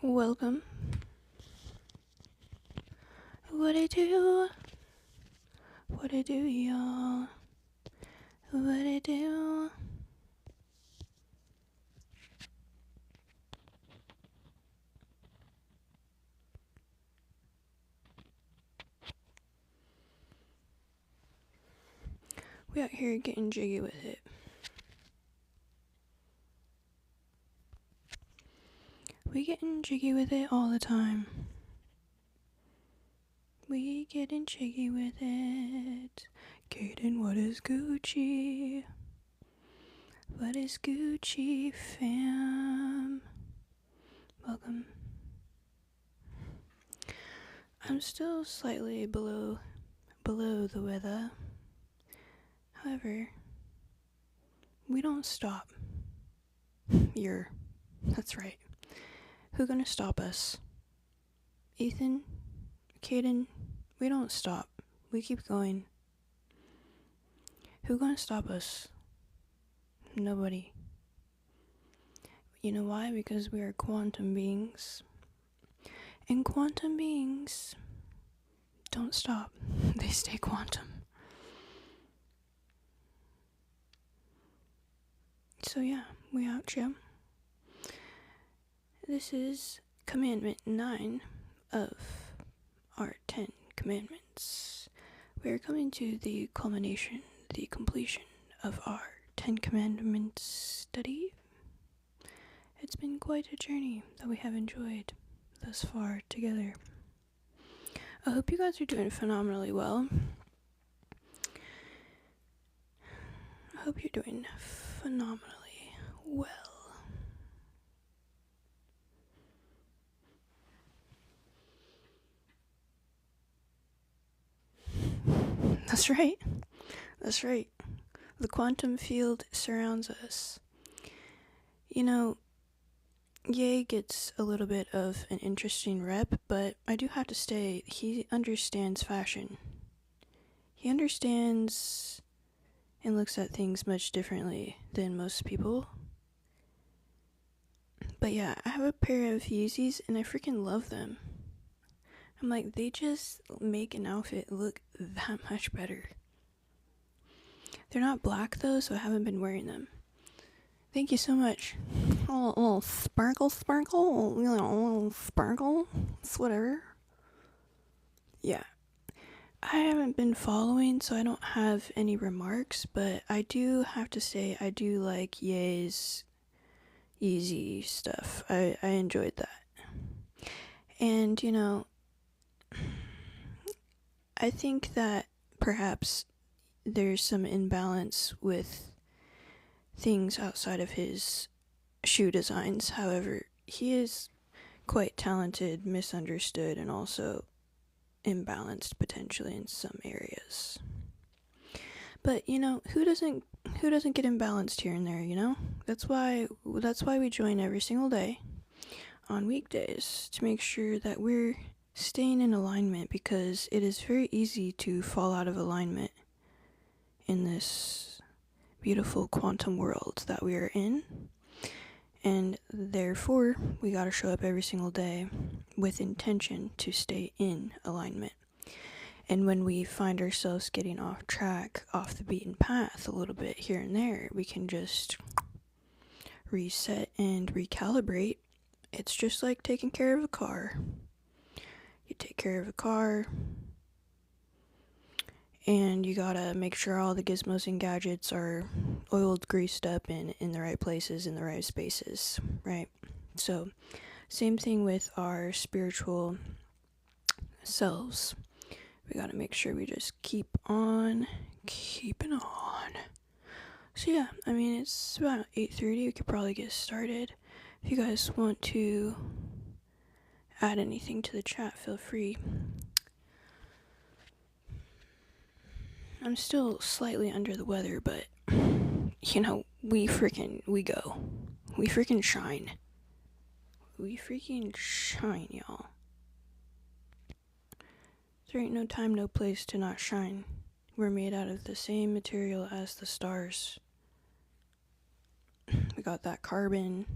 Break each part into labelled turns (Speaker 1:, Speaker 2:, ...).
Speaker 1: Welcome. What it do? What it do, y'all? What it do? We out here getting jiggy with it. We getting jiggy with it all the time. We getting jiggy with it. Kaden, what is Gucci? What is Gucci, fam? Welcome. I'm still slightly below the weather. However, we don't stop. That's right. Who gonna stop us? Ethan? Kaden? We don't stop. We keep going. Who gonna stop us? Nobody. You know why? Because we are quantum beings. And quantum beings don't stop. They stay quantum. So yeah, we out here. This is Commandment 9 of our 10 commandments. We are coming to the culmination, the completion of our 10 commandments study. It's been quite a journey that we have enjoyed thus far together. I hope you guys are doing phenomenally well. I hope you're doing phenomenally well. That's right. That's right. The quantum field surrounds us. You know, Ye gets a little bit of an interesting rep, but I do have to say, he understands fashion. He understands and looks at things much differently than most people. But yeah, I have a pair of Yeezys and I freaking love them. I'm like, they just make an outfit look that much better. They're not black though, so I haven't been wearing them. Thank you so much. Oh, a little sparkle, you know, a little sparkle. It's whatever. Yeah. I haven't been following, so I don't have any remarks, but I do have to say I do like Ye's easy stuff. I enjoyed that. And, you know, I think that perhaps there's some imbalance with things outside of his shoe designs. However, he is quite talented, misunderstood, and also imbalanced potentially in some areas. But you know, who doesn't get imbalanced here and there, you know? That's why we join every single day on weekdays, to make sure that we're staying in alignment, because it is very easy to fall out of alignment in this beautiful quantum world that we are in. And therefore, we gotta show up every single day with intention to stay in alignment. And when we find ourselves getting off track, off the beaten path a little bit here and there, we can just reset and recalibrate. It's just like taking care of a car. You take care of a car, and you gotta make sure all the gizmos and gadgets are oiled, greased up, and in the right places, in the right spaces, right? So, same thing with our spiritual selves. We gotta make sure we just keep on keeping on. So yeah, I mean, it's about 8:30. We could probably get started. If you guys want to add anything to the chat, feel free. I'm still slightly under the weather, but you know, we go. We freaking shine. We freaking shine, y'all. There ain't no time, no place to not shine. We're made out of the same material as the stars. We got that carbon.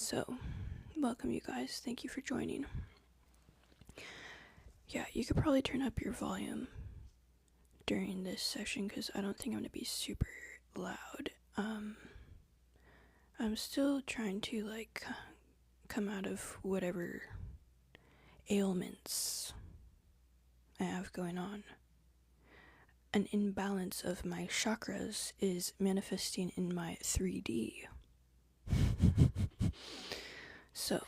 Speaker 1: So, welcome you guys. Thank you for joining. Yeah, you could probably turn up your volume during this session because I don't think I'm going to be super loud. I'm still trying to, come out of whatever ailments I have going on. An imbalance of my chakras is manifesting in my 3D. So,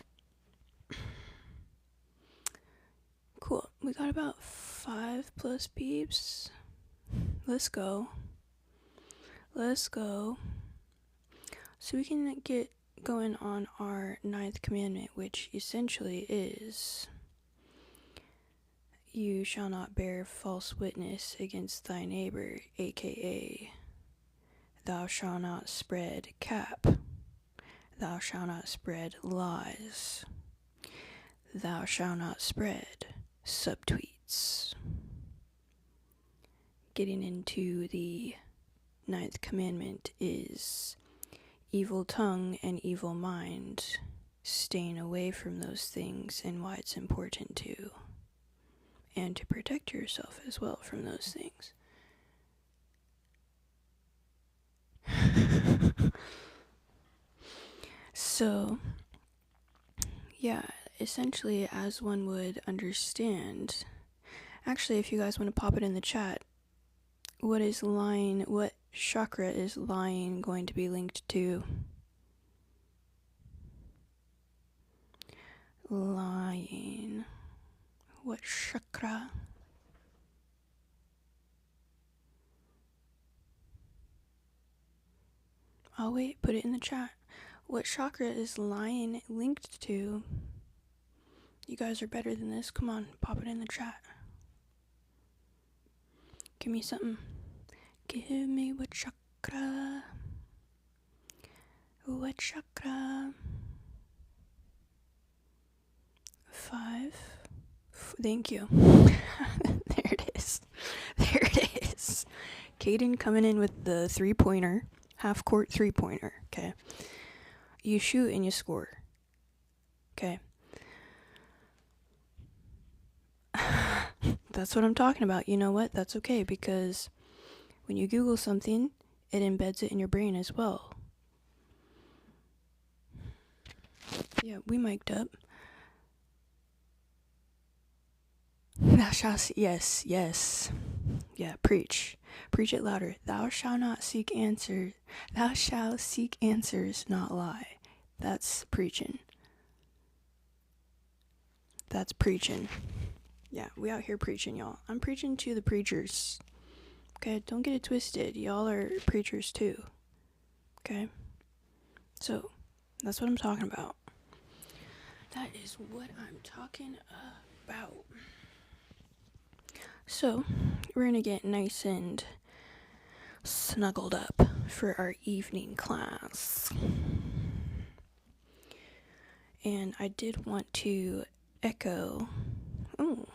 Speaker 1: cool. We got about 5+ peeps. Let's go. So we can get going on our 9th commandment, which essentially is, you shall not bear false witness against thy neighbor, aka, thou shalt not spread cap, thou shalt not spread lies, thou shalt not spread subtweets. Getting into the 9th commandment is evil tongue and evil mind, staying away from those things and why it's important to, and to protect yourself as well from those things. So, yeah, essentially, as one would understand, actually, if you guys want to pop it in the chat, what chakra is lying going to be linked to? Lying. What chakra? Oh wait, put it in the chat. What chakra is lying linked to? You guys are better than this. Come on, pop it in the chat. Give me something. Give me what chakra? What chakra? 5. Thank you. There it is. Caden coming in with the 3-pointer. Half-court 3-pointer. Okay. You shoot and you score. Okay. That's what I'm talking about. You know what? That's okay, because when you Google something, it embeds it in your brain as well. Yeah, we mic'd up. Thou shalt, yes. Yeah, preach it louder. Thou shalt not seek answers. Thou shalt seek answers, not lie. That's preaching. Yeah, we out here preaching, y'all. I'm preaching to the preachers. Okay, don't get it twisted. Y'all are preachers too. Okay? So, that's what I'm talking about. That is what I'm talking about. So, we're gonna get nice and snuggled up for our evening class. And I did want to echo. Oh,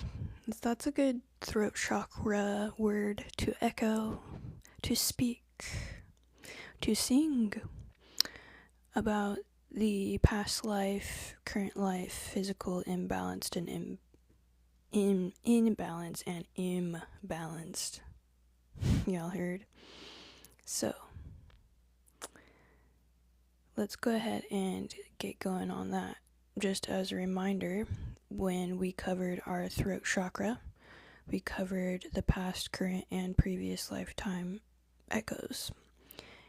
Speaker 1: that's a good throat chakra word, to echo, to speak, to sing about the past life, current life, physical imbalanced and imbalanced and imbalanced. Y'all heard? So, let's go ahead and get going on that. Just as a reminder, when we covered our throat chakra, we covered the past, current, and previous lifetime echoes.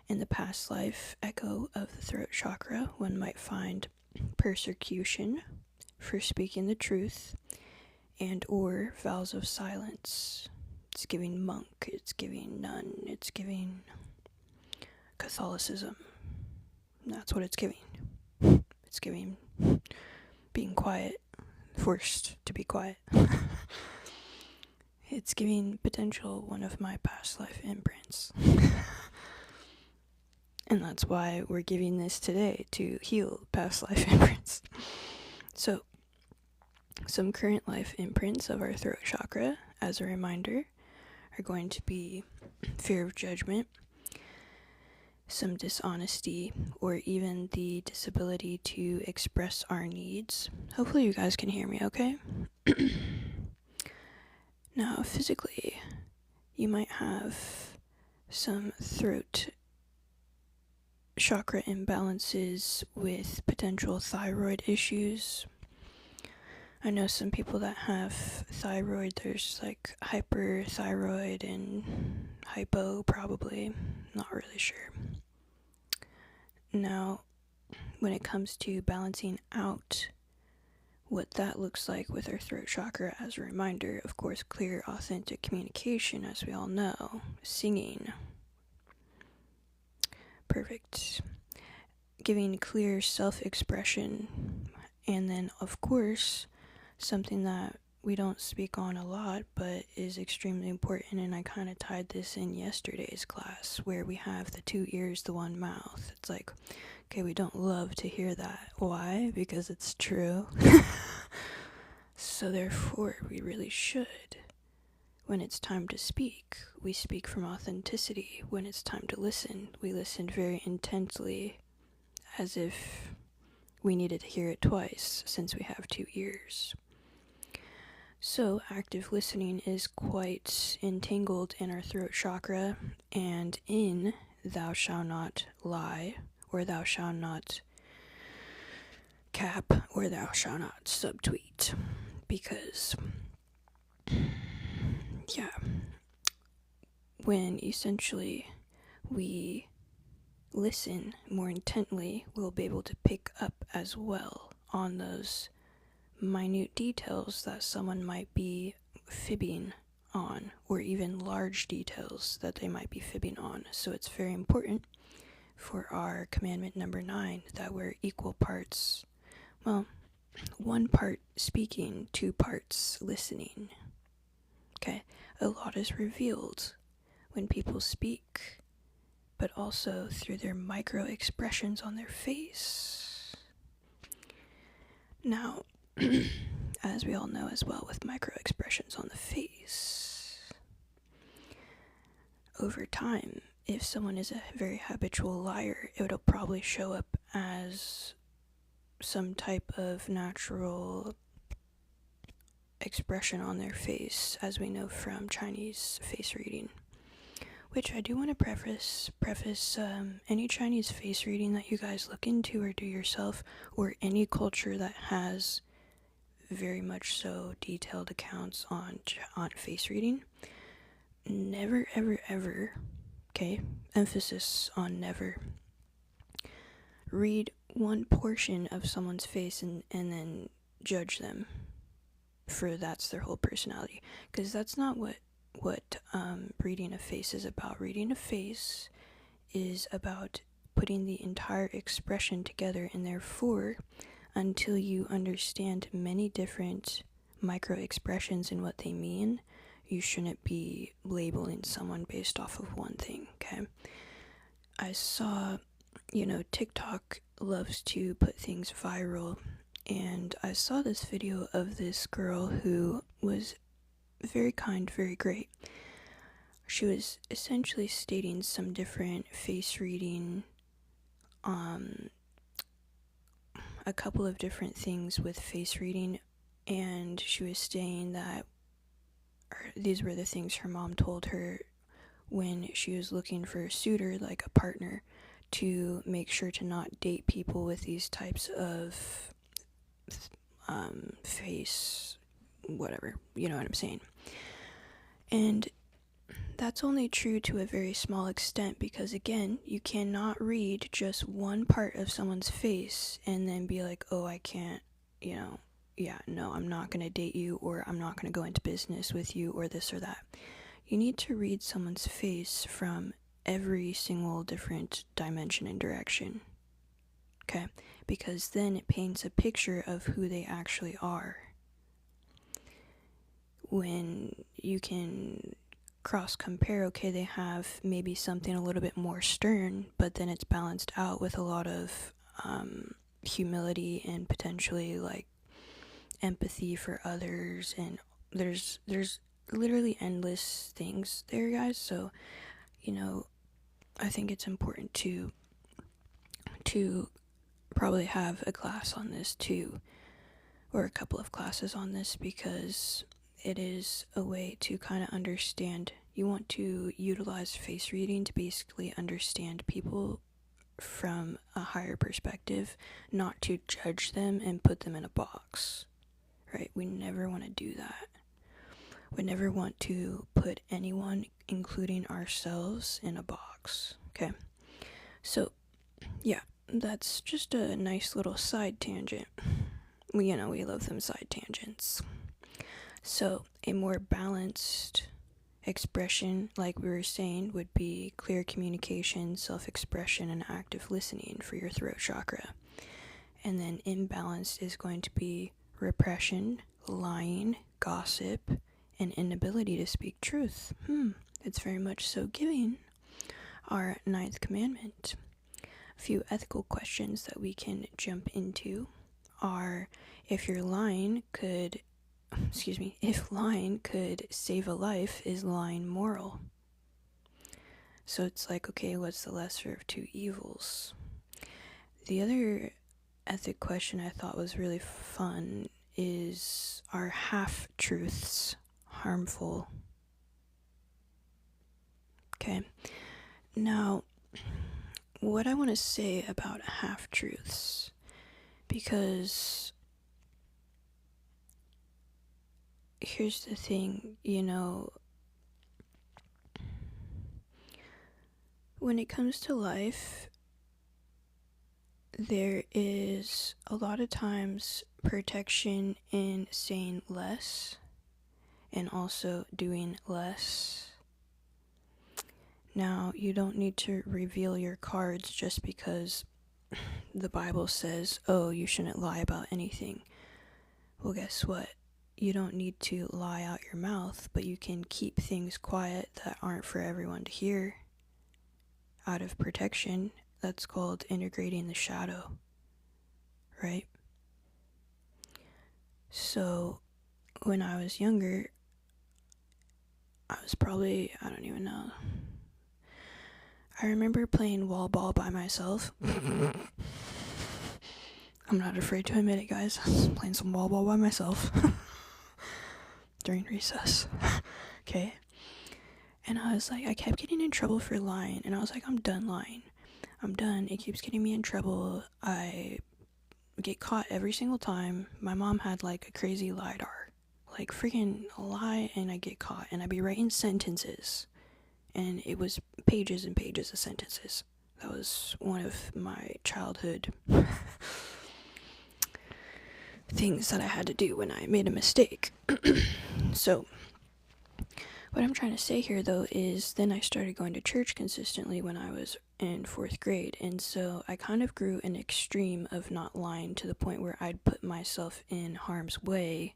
Speaker 1: In the past life echo of the throat chakra, one might find persecution for speaking the truth and or vows of silence. It's giving monk, it's giving nun, it's giving Catholicism. That's what it's giving. It's giving being quiet, forced to be quiet. It's giving potential one of my past life imprints. And that's why we're giving this today, to heal past life imprints. So, some current life imprints of our throat chakra, as a reminder, are going to be fear of judgment, some dishonesty, or even the disability to express our needs. Hopefully you guys can hear me okay? Now, physically, you might have some throat chakra imbalances with potential thyroid issues. I know some people that have thyroid, there's like hyperthyroid and hypo, probably. Not really sure. Now, when it comes to balancing out what that looks like with our throat chakra, as a reminder, of course, clear, authentic communication, as we all know, singing. Perfect. Giving clear self-expression, and then, of course, something that we don't speak on a lot, but is extremely important, and I kind of tied this in yesterday's class, where we have the 2 ears, the 1 mouth. It's like, okay, we don't love to hear that. Why? Because it's true. So therefore, we really should. When it's time to speak, we speak from authenticity. When it's time to listen, we listen very intently, as if we needed to hear it twice, since we have 2 ears. So active listening is quite entangled in our throat chakra, and in thou shalt not lie, or thou shalt not cap, or thou shalt not subtweet, because, yeah, when essentially we listen more intently, we'll be able to pick up as well on those minute details that someone might be fibbing on, or even large details that they might be fibbing on. So it's very important for our commandment number 9 that we're equal parts, well, 1 part speaking, 2 parts listening. Okay, a lot is revealed when people speak, but also through their micro expressions on their face. Now, as we all know as well, with micro expressions on the face, over time, if someone is a very habitual liar, it'll probably show up as some type of natural expression on their face, as we know from Chinese face reading. Which I do want to preface any Chinese face reading that you guys look into or do yourself, or any culture that has very much so detailed accounts on face reading, never, ever, ever, okay, emphasis on never, read one portion of someone's face and then judge them for that's their whole personality, because that's not what reading a face is about. Reading a face is about putting the entire expression together, and therefore, until you understand many different micro expressions and what they mean, you shouldn't be labeling someone based off of one thing, okay? I saw, TikTok loves to put things viral, and I saw this video of this girl who was very kind, very great. She was essentially stating some different face reading, a couple of different things with face reading, and she was saying that these were the things her mom told her when she was looking for a suitor, like a partner, to make sure to not date people with these types of face, whatever, you know what I'm saying. And that's only true to a very small extent, because again, you cannot read just one part of someone's face and then be like, oh, I can't, I'm not going to date you, or I'm not going to go into business with you, or this or that. You need to read someone's face from every single different dimension and direction, okay? Because then it paints a picture of who they actually are. When you can cross-compare, okay, they have maybe something a little bit more stern, but then it's balanced out with a lot of humility and potentially, like, empathy for others, and there's literally endless things there, guys. So, I think it's important to probably have a class on this too, or a couple of classes on this, because it is a way to kind of understand. You want to utilize face reading to basically understand people from a higher perspective, not to judge them and put them in a box, right? We never want to do that. We never want to put anyone, including ourselves, in a box, okay? So, yeah, that's just a nice little side tangent. We love them side tangents. So, a more balanced expression, like we were saying, would be clear communication, self-expression, and active listening for your throat chakra. And then imbalanced is going to be repression, lying, gossip, and inability to speak truth. It's very much so giving our 9th commandment. A few ethical questions that we can jump into are, if lying could save a life, is lying moral? So it's like, okay, what's the lesser of two evils? The other ethic question I thought was really fun is, are half-truths harmful? Okay, now, what I want to say about half-truths, because here's the thing, when it comes to life, there is a lot of times protection in saying less and also doing less. Now, you don't need to reveal your cards just because the Bible says, oh, you shouldn't lie about anything. Well, guess what? You don't need to lie out your mouth, but you can keep things quiet that aren't for everyone to hear out of protection. That's called integrating the shadow, right? So, when I was younger, I was probably, I don't even know. I remember playing wall ball by myself. I'm not afraid to admit it, guys. I was playing some wall ball by myself during recess. Okay? And I was like, I kept getting in trouble for lying. And I was like, I'm done lying. I'm done. It keeps getting me in trouble. I get caught every single time. My mom had like a crazy LiDAR. Like freaking lie and I get caught. And I'd be writing sentences. And it was pages and pages of sentences. That was one of my childhood things that I had to do when I made a mistake. So, what I'm trying to say here, though, is then I started going to church consistently when I was in 4th grade. And so I kind of grew an extreme of not lying to the point where I'd put myself in harm's way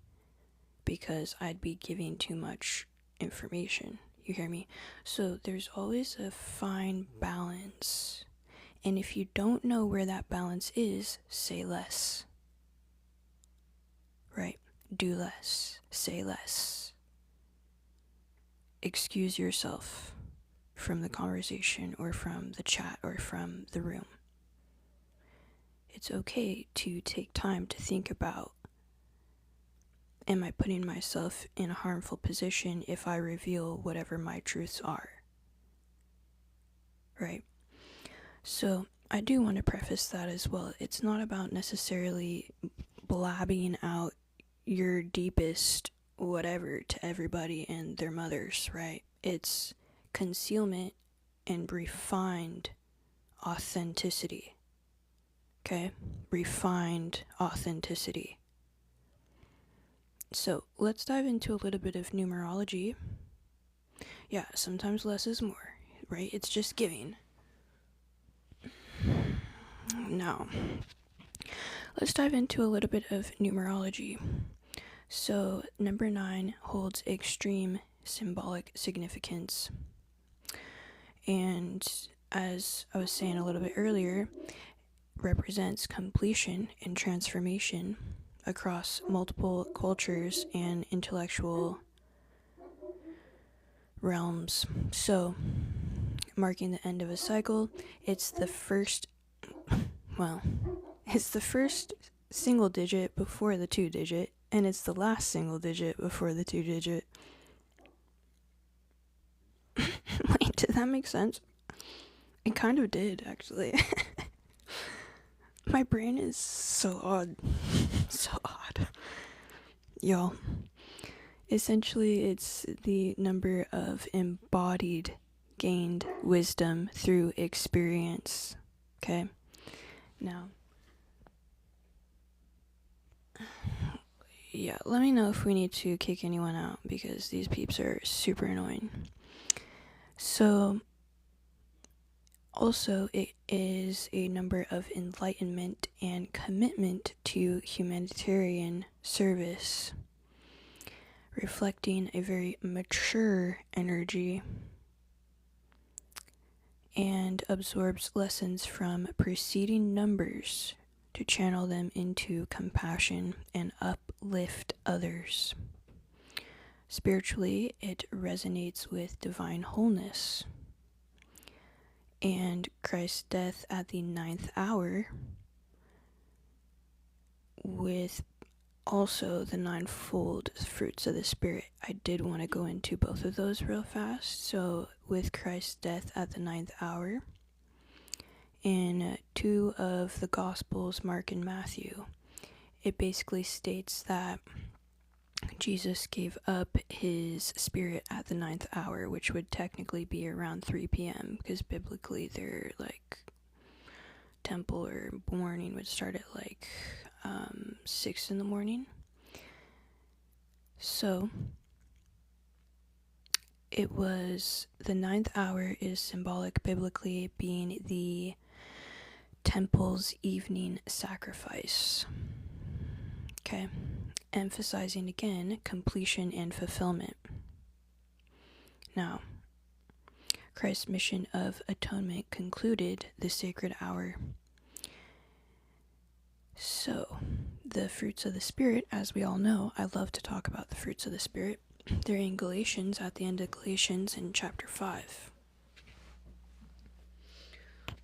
Speaker 1: because I'd be giving too much information. You hear me? So there's always a fine balance. And if you don't know where that balance is, say less. Right? Do less. Say less. Excuse yourself from the conversation or from the chat or from the room. It's okay to take time to think about, am I putting myself in a harmful position if I reveal whatever my truths are? Right? So I do want to preface that as well. It's not about necessarily blabbing out your deepest whatever to everybody and their mothers, right? It's concealment and refined authenticity. Okay? Refined authenticity. So let's dive into a little bit of numerology. Yeah, sometimes less is more, right? It's just giving. Now, let's dive into a little bit of numerology. So, number 9 holds extreme symbolic significance. And as I was saying a little bit earlier, represents completion and transformation across multiple cultures and intellectual realms. So, marking the end of a cycle. It's the first single digit before the 2-digit, and it's the last single digit before the 2-digit. Wait, did that make sense? It kind of did, actually. My brain is so odd. So odd. Y'all. Essentially, it's the number of embodied, gained wisdom through experience. Okay? Now, yeah, let me know if we need to kick anyone out, because these peeps are super annoying. So, also, it is a number of enlightenment and commitment to humanitarian service, reflecting a very mature energy, and absorbs lessons from preceding numbers to channel them into compassion and uplift others. Spiritually, it resonates with divine wholeness, and Christ's death at the 9th hour, with also the 9-fold fruits of the Spirit. I did want to go into both of those real fast. So with Christ's death at the 9th hour, in 2 of the Gospels, Mark and Matthew, it basically states that Jesus gave up his spirit at the 9th hour, which would technically be around 3 p.m. because biblically their temple or morning would start at 6 in the morning. So it was the 9th hour is symbolic biblically being the temple's evening sacrifice. Okay, emphasizing again completion and fulfillment. Now, Christ's mission of atonement concluded the sacred hour. So, the fruits of the Spirit, as we all know, I love to talk about the fruits of the Spirit. They're in Galatians, at the end of Galatians in chapter 5.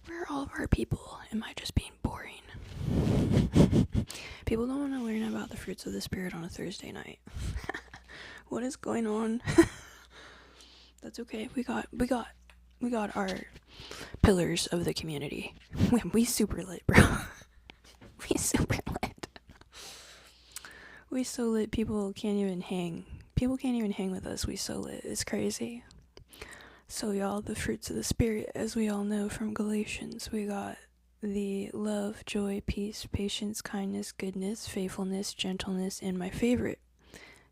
Speaker 1: Where are all of our people? Am I just being boring? People don't want to learn about the fruits of the Spirit on a Thursday night. What is going on? That's okay. We got our pillars of the community. We super lit, bro. We super lit. We so lit, people can't even hang. People can't even hang with us. We so lit. It's crazy. So y'all, the fruits of the Spirit, as we all know from Galatians, we got the love, joy, peace, patience, kindness, goodness, faithfulness, gentleness, and my favorite,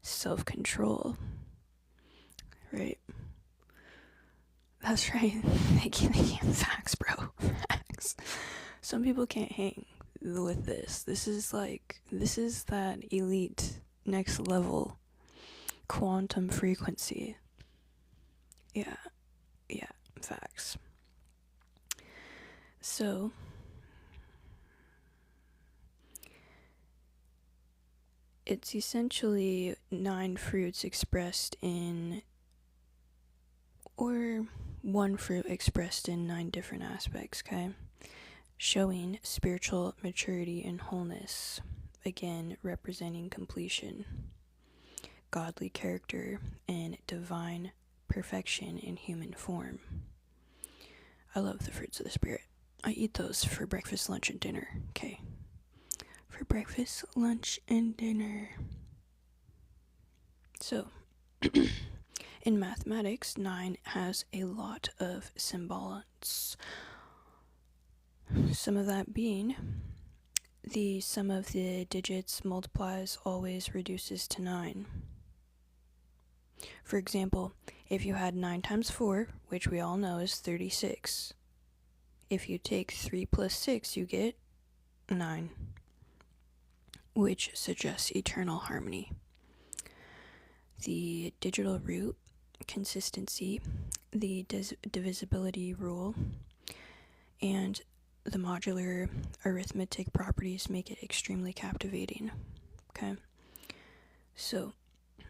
Speaker 1: self-control. Right? That's right. Thank you. Facts, bro. Facts. Some people can't hang with this. This is that elite, next level quantum frequency. Yeah, facts. So, it's essentially 9 fruits expressed in, or 1 fruit expressed in 9 different aspects, okay? Showing spiritual maturity and wholeness, again, representing completion, godly character, and divine perfection in human form. I love the fruits of the Spirit. I eat those for breakfast, lunch, and dinner, okay? For breakfast, lunch, and dinner. So, in mathematics, 9 has a lot of symbology. Some of that being the sum of the digits multiplies always reduces to 9. For example, if you had 9 times 4, which we all know is 36, if you take 3 plus 6, you get 9, which suggests eternal harmony. The digital root, consistency, the divisibility rule, and the modular arithmetic properties make it extremely captivating. Okay? So,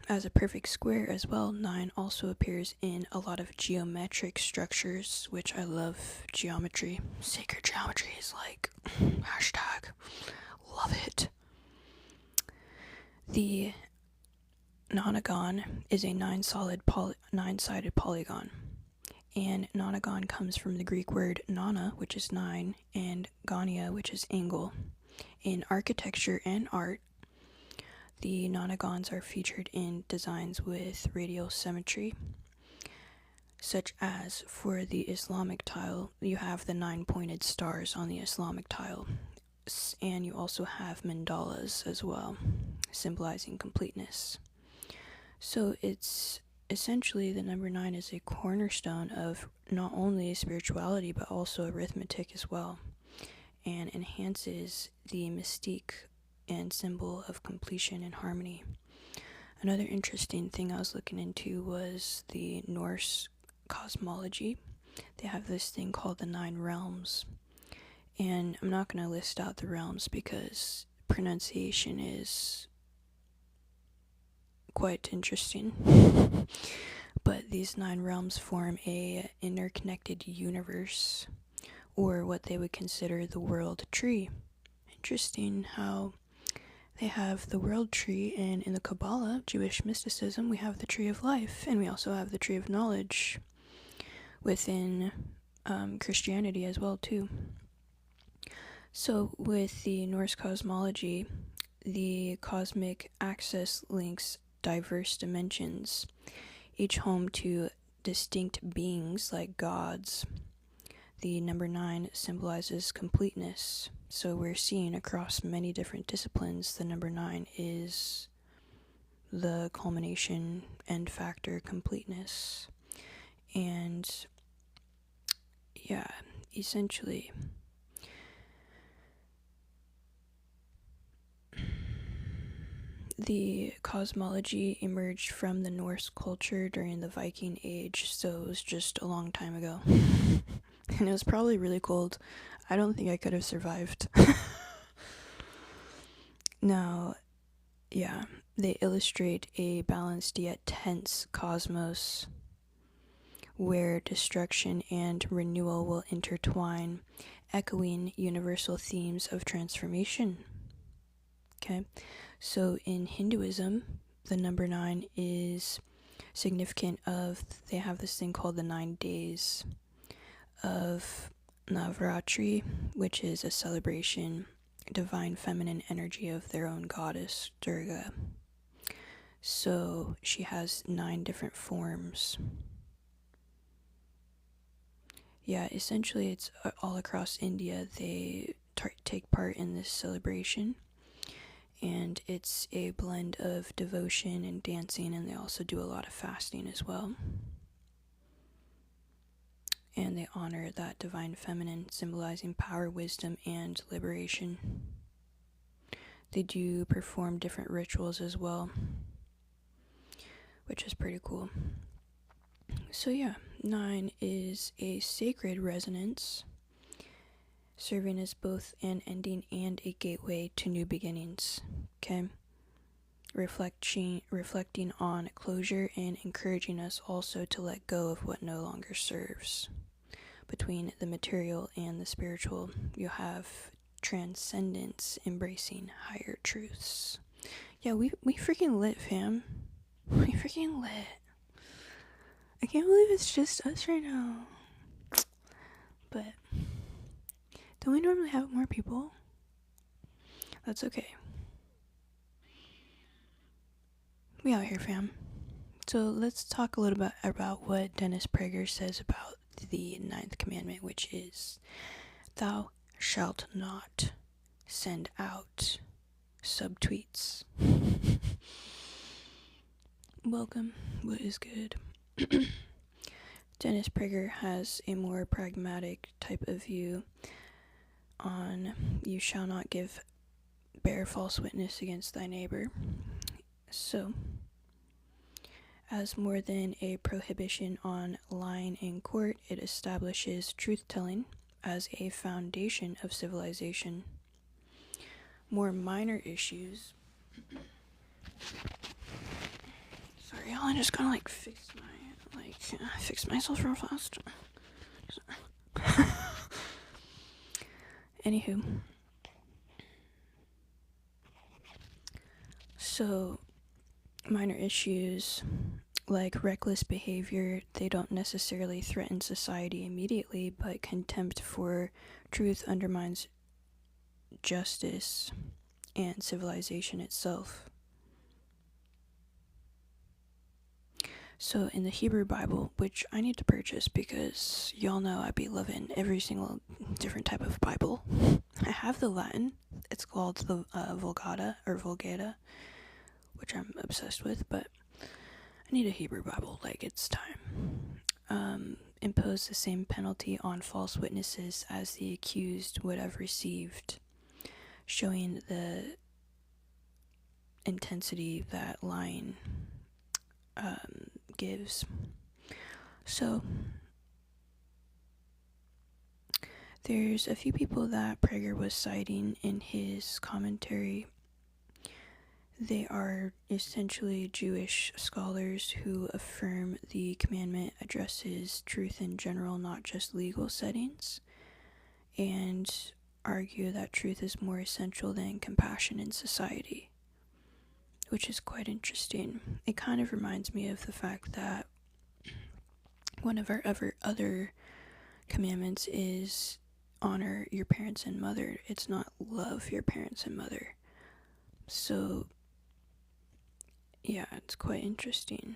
Speaker 1: as a perfect square as well, 9 also appears in a lot of geometric structures, which I love. Geometry. Sacred geometry is like, hashtag, love it. The nonagon is a 9-sided polygon. And nonagon comes from the Greek word nona, which is 9, and gonia, which is angle. In architecture and art, the nonagons are featured in designs with radial symmetry, such as for the Islamic tile, you have the 9 pointed stars on the Islamic tile, and you also have mandalas as well, symbolizing completeness. So it's essentially, the number 9 is a cornerstone of not only spirituality but also arithmetic as well, and enhances the mystique and symbol of completion and harmony. Another interesting thing I was looking into was the Norse cosmology. They have this thing called the 9 realms, and I'm not going to list out the realms because pronunciation is quite interesting. But these 9 realms form a interconnected universe, or what they would consider the world tree. Interesting how they have the world tree, and in the Kabbalah, Jewish mysticism, we have the tree of life, and we also have the tree of knowledge within Christianity as well too. So with the Norse cosmology, the cosmic axis links diverse dimensions, each home to distinct beings like gods. The number 9 symbolizes completeness, so we're seeing across many different disciplines the number 9 is the culmination, end factor, completeness. And yeah, essentially the cosmology emerged from the Norse culture during the Viking Age, so it was just a long time ago. And it was probably really cold. I don't think I could have survived. Now, yeah, they illustrate a balanced yet tense cosmos where destruction and renewal will intertwine, echoing universal themes of transformation. Okay, so in Hinduism, the number 9 is significant of, they have this thing called the 9 days of Navratri, which is a celebration, divine feminine energy of their own goddess, Durga. So she has 9 different forms. Yeah, essentially it's all across India. They take part in this celebration, and it's a blend of devotion and dancing, and they also do a lot of fasting as well. And they honor that divine feminine, symbolizing power, wisdom, and liberation. They do perform different rituals as well, which is pretty cool. So yeah, 9 is a sacred resonance, serving as both an ending and a gateway to new beginnings. Okay? Reflecting on closure and encouraging us also to let go of what no longer serves. Between the material and the spiritual, you have transcendence, embracing higher truths. Yeah, we freaking lit, fam. We freaking lit. I can't believe it's just us right now. But don't we normally have more people? That's okay. We out here, fam. So let's talk a little bit about what Dennis Prager says about the 9th commandment, which is, thou shalt not send out subtweets. Welcome, what is good? Dennis Prager has a more pragmatic type of view on, you shall not bear false witness against thy neighbor. So, as more than a prohibition on lying in court, it establishes truth-telling as a foundation of civilization. More minor issues Sorry, y'all, I just gotta fix myself real fast. Anywho. So, minor issues like reckless behavior, they don't necessarily threaten society immediately, but contempt for truth undermines justice and civilization itself. So in the Hebrew Bible, which I need to purchase because y'all know I be loving every single different type of Bible. I have the Latin. It's called the Vulgata or Vulgata, which I'm obsessed with, but I need a Hebrew Bible, like it's time. Impose the same penalty on false witnesses as the accused would have received, showing the intensity that lying gives. So, there's a few people that Prager was citing in his commentary. They are essentially Jewish scholars who affirm the commandment addresses truth in general, not just legal settings, and argue that truth is more essential than compassion in society, which is quite interesting. It kind of reminds me of the fact that one of our other commandments is honor your parents and mother. It's not love your parents and mother. So yeah, it's quite interesting.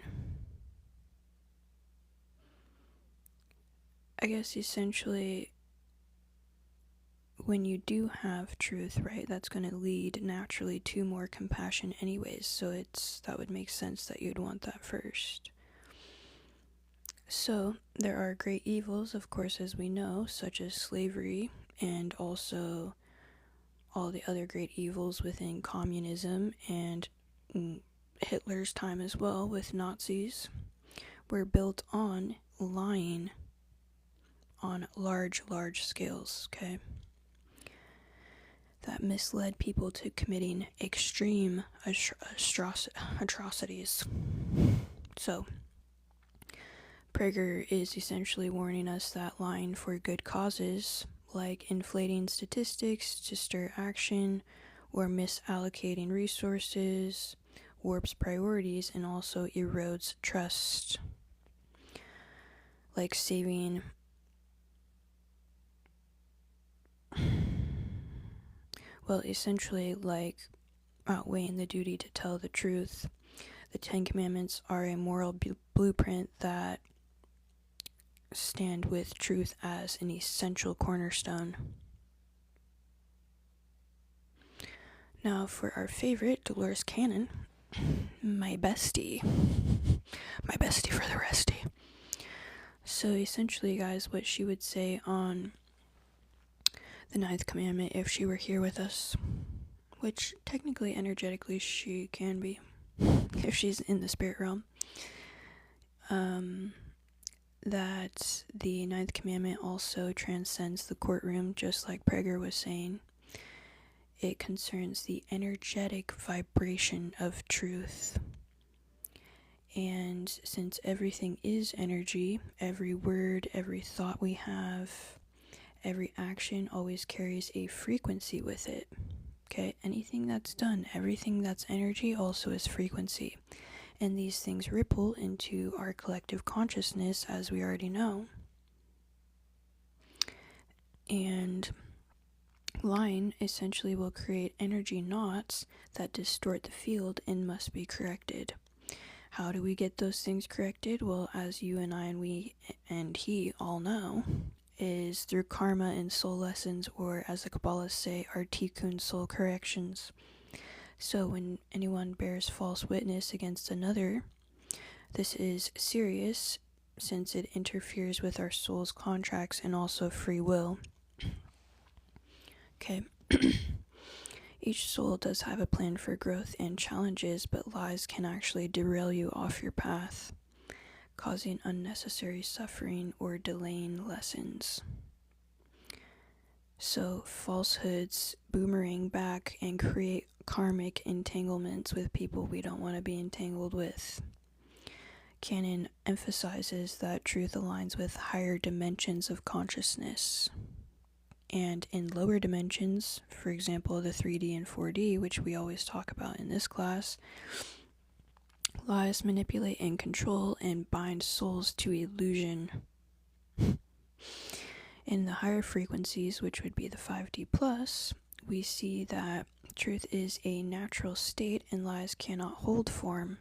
Speaker 1: I guess essentially, when you do have truth, right, that's going to lead naturally to more compassion anyways, so that would make sense that you'd want that first. So, there are great evils, of course, as we know, such as slavery, and also all the other great evils within communism and Hitler's time as well with Nazis, were built on lying on large scales, okay? That misled people to committing extreme atrocities. So, Prager is essentially warning us that lying for good causes, like inflating statistics to stir action, or misallocating resources, warps priorities, and also erodes trust. Like saving essentially like outweighing the duty to tell the truth. The 10 Commandments are a moral blueprint that stand with truth as an essential cornerstone. Now for our favorite, Dolores Cannon, my bestie for the resty. So essentially, guys, what she would say on the 9th commandment if she were here with us, which technically, energetically, she can be, if she's in the spirit realm, that the 9th commandment also transcends the courtroom, just like Prager was saying. It concerns the energetic vibration of truth. And since everything is energy, every word, every thought we have, every action always carries a frequency with it. Okay, anything that's done, everything that's energy also is frequency. And these things ripple into our collective consciousness, as we already know. And lying essentially will create energy knots that distort the field and must be corrected. How do we get those things corrected? Well, as you and I and we and he all know, is through karma and soul lessons, or as the Kabbalists say, our tikkun soul corrections. So when anyone bears false witness against another, this is serious since it interferes with our soul's contracts and also free will. Okay. Each soul does have a plan for growth and challenges, but lies can actually derail you off your path, causing unnecessary suffering or delaying lessons. So falsehoods boomerang back and create karmic entanglements with people we don't want to be entangled with. Cannon emphasizes that truth aligns with higher dimensions of consciousness. And in lower dimensions, for example, the 3D and 4D, which we always talk about in this class, lies manipulate and control and bind souls to illusion. In the higher frequencies, which would be the 5D plus, we see that truth is a natural state and lies cannot hold form.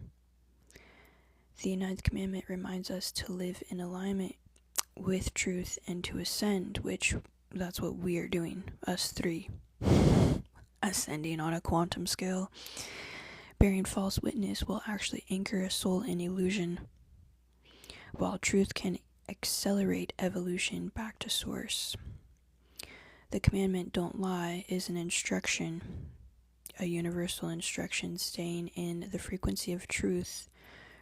Speaker 1: The 9th commandment reminds us to live in alignment with truth and to ascend, which that's what we are doing, us three. Ascending on a quantum scale. Bearing false witness will actually anchor a soul in illusion, while truth can accelerate evolution back to source. The commandment, don't lie, is an instruction, a universal instruction staying in the frequency of truth,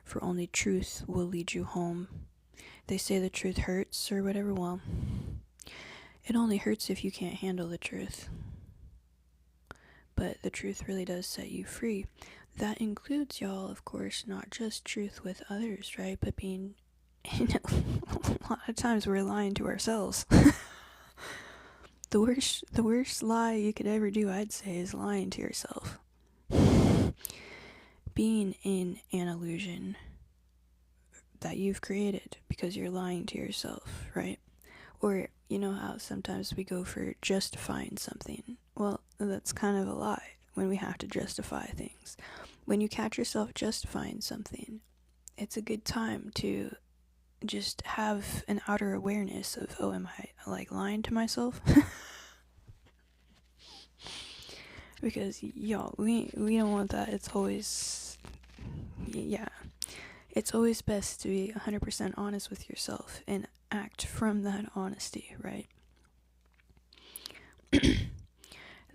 Speaker 1: for only truth will lead you home. They say the truth hurts or whatever. Well, it only hurts if you can't handle the truth. But the truth really does set you free. That includes, y'all, of course, not just truth with others, right? But being, a lot of times we're lying to ourselves. The worst lie you could ever do, I'd say, is lying to yourself. Being in an illusion that you've created because you're lying to yourself, right? Or, you know how sometimes we go for justifying something. Well, that's kind of a lie when we have to justify things. When you catch yourself justifying something, it's a good time to just have an outer awareness of, oh, am I like lying to myself? Because y'all, we don't want that. It's always, it's always best to be 100% honest with yourself and act from that honesty, right?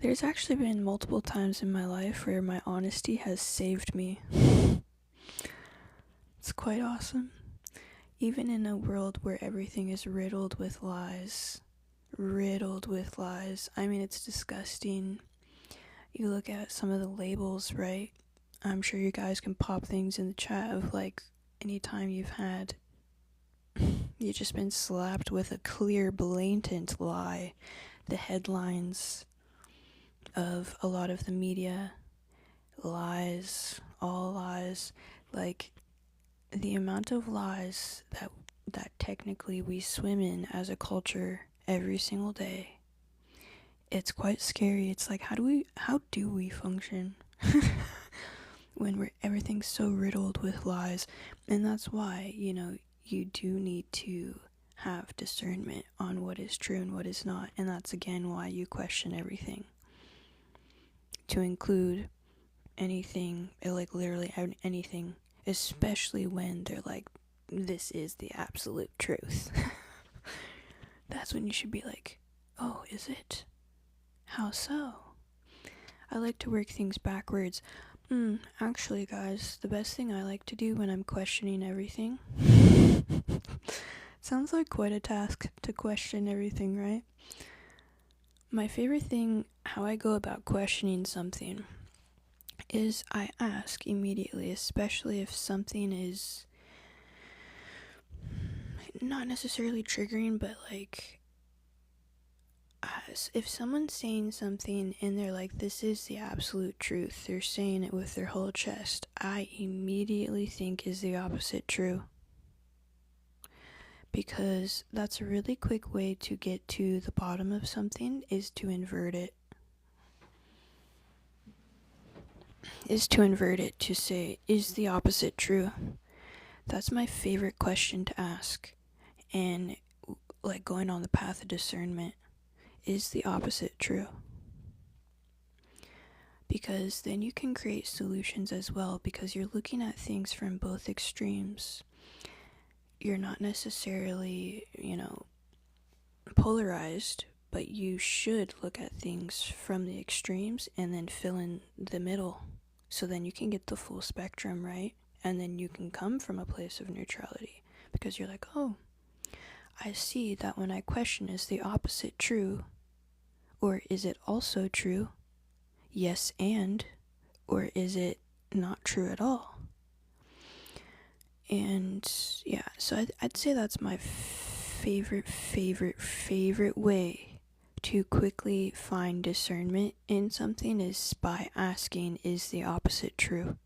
Speaker 1: There's actually been multiple times in my life where my honesty has saved me. It's quite awesome. Even in a world where everything is riddled with lies. I mean, it's disgusting. You look at some of the labels, right? I'm sure you guys can pop things in the chat of, like, anytime you've just been slapped with a clear, blatant lie. The headlines of a lot of the media, lies, all lies. Like, the amount of lies that technically we swim in as a culture every single day, it's quite scary. It's like, how do we function when everything's so riddled with lies? And that's why, you do need to have discernment on what is true and what is not. And that's again why you question everything, to include anything, like literally anything, especially when they're like, this is the absolute truth. That's when you should be like, oh, is it? How so? I like to work things backwards. Actually, guys, the best thing I like to do when I'm questioning everything, sounds like quite a task to question everything, right? My favorite thing, how I go about questioning something, is I ask immediately, especially if something is not necessarily triggering, but like, if someone's saying something and they're like, this is the absolute truth, they're saying it with their whole chest, I immediately think, is the opposite true? Because that's a really quick way to get to the bottom of something, is to invert it. To say, is the opposite true? That's my favorite question to ask. And like going on the path of discernment, is the opposite true? Because then you can create solutions as well, because you're looking at things from both extremes. You're not necessarily, polarized, but you should look at things from the extremes and then fill in the middle. So then you can get the full spectrum, right? And then you can come from a place of neutrality, because you're like, oh, I see that when I question, is the opposite true? Or is it also true? Yes, and? Or is it not true at all? And yeah, so I'd say that's my favorite way to quickly find discernment in something is by asking, is the opposite true?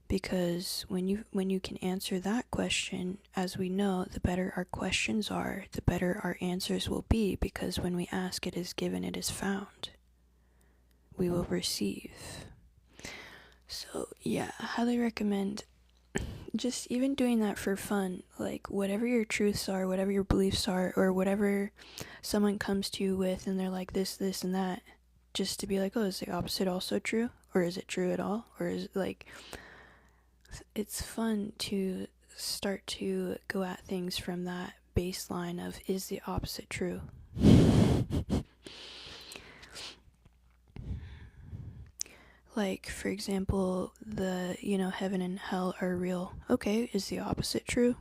Speaker 1: Because when you can answer that question, as we know, the better our questions are, the better our answers will be, because when we ask, it is given, it is found. We will receive. So yeah, I highly recommend just even doing that for fun. Like, whatever your truths are, whatever your beliefs are, or whatever someone comes to you with and they're like this, and that, just to be like, oh, is the opposite also true? Or is it true at all? Or is it like, it's fun to start to go at things from that baseline of, is the opposite true? Like, for example, the, heaven and hell are real. Okay, is the opposite true?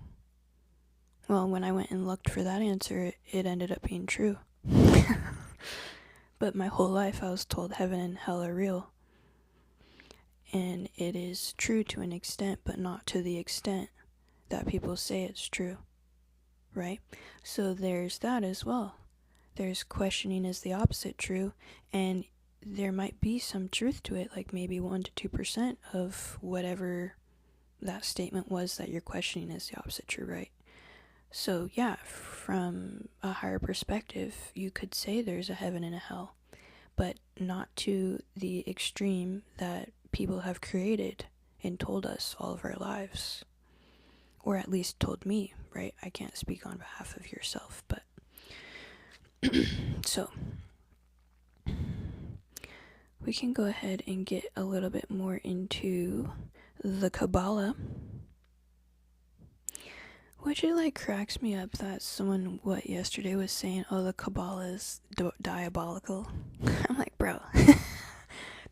Speaker 1: Well, when I went and looked for that answer, it ended up being true. But my whole life I was told heaven and hell are real. And it is true to an extent, but not to the extent that people say it's true. Right? So there's that as well. There's questioning, is the opposite true? And there might be some truth to it, like maybe 1% to 2% of whatever that statement was that you're questioning is the opposite true, right? So yeah, from a higher perspective, you could say there's a heaven and a hell, but not to the extreme that people have created and told us all of our lives. Or at least told me, right? I can't speak on behalf of yourself, but so we can go ahead and get a little bit more into the Kabbalah, which it cracks me up that someone yesterday was saying, oh, the Kabbalah is diabolical. I'm like, bro,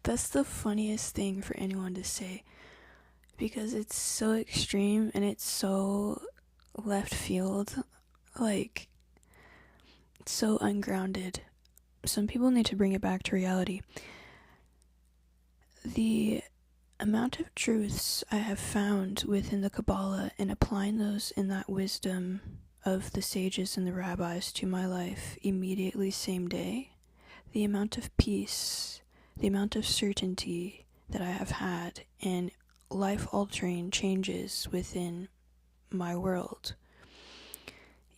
Speaker 1: that's the funniest thing for anyone to say, because it's so extreme and it's so left field, like so ungrounded. Some people need to bring it back to reality. The amount of truths I have found within the Kabbalah and applying those in that wisdom of the sages and the rabbis to my life immediately, same day, the amount of peace, the amount of certainty that I have had, and life-altering changes within my world.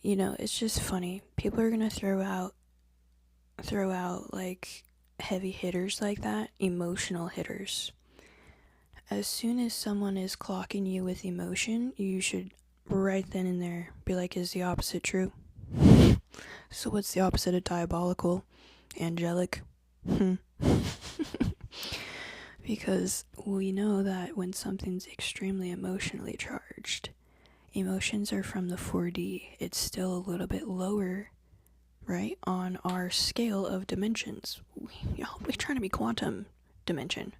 Speaker 1: It's just funny. People are gonna throw out like heavy hitters like that, emotional hitters. As soon as someone is clocking you with emotion, you should right then and there be like, is the opposite true? So what's the opposite of diabolical? Angelic? Because we know that when something's extremely emotionally charged, emotions are from the 4D. It's still a little bit lower, right, on our scale of dimensions. We're trying to be quantum dimension.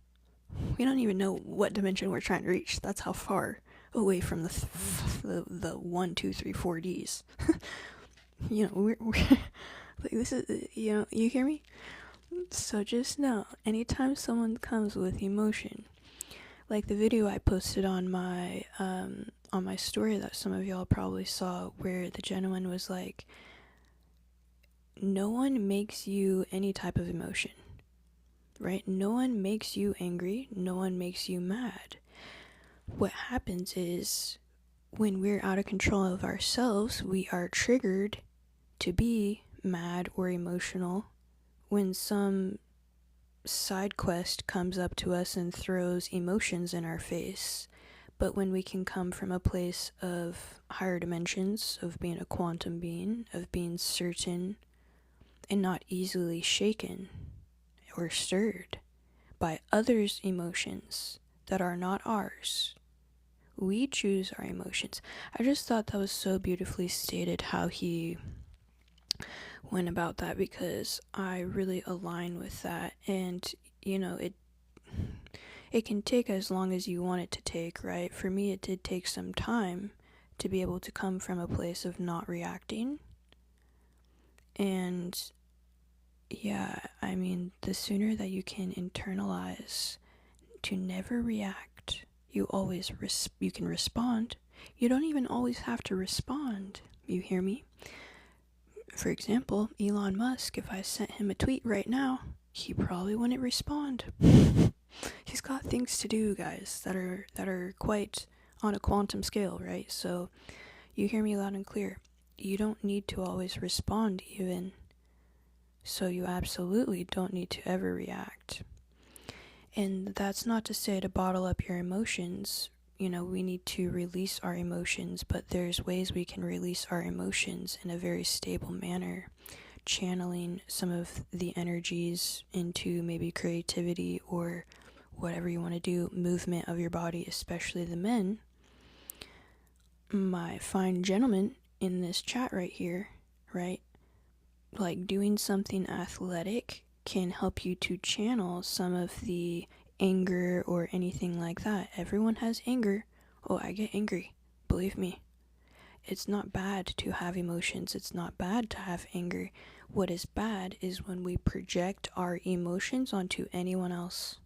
Speaker 1: We don't even know what dimension we're trying to reach. That's how far away from the 1, 2, 3, 4Ds. We're like, this is, you hear me? So just know, anytime someone comes with emotion, like the video I posted on my story that some of y'all probably saw, where the gentleman was like, no one makes you any type of emotion, right? No one makes you angry. No one makes you mad. What happens is, when we're out of control of ourselves, we are triggered to be mad or emotional when some side quest comes up to us and throws emotions in our face. But when we can come from a place of higher dimensions, of being a quantum being, of being certain and not easily shaken or stirred by others' emotions that are not ours, we choose our emotions. I just thought that was so beautifully stated how he went about that, because I really align with that. And it can take as long as you want it to take, right? For me, it did take some time to be able to come from a place of not reacting. And yeah, the sooner that you can internalize to never react, You can respond. You don't even always have to respond. You hear me? For example, Elon Musk, if I sent him a tweet right now, he probably wouldn't respond. He's got things to do, guys, that are quite on a quantum scale, right? So you hear me loud and clear. You don't need to always respond even. So you absolutely don't need to ever react. And that's not to say to bottle up your emotions. You know, we need to release our emotions, but there's ways we can release our emotions in a very stable manner, channeling some of the energies into maybe creativity or whatever you want to do, movement of your body, especially the men. My fine gentleman in this chat right here, right? Like doing something athletic can help you to channel some of the anger or anything like that. Everyone has anger. Oh, I get angry. Believe me. It's not bad to have emotions. It's not bad to have anger. What is bad is when we project our emotions onto anyone else.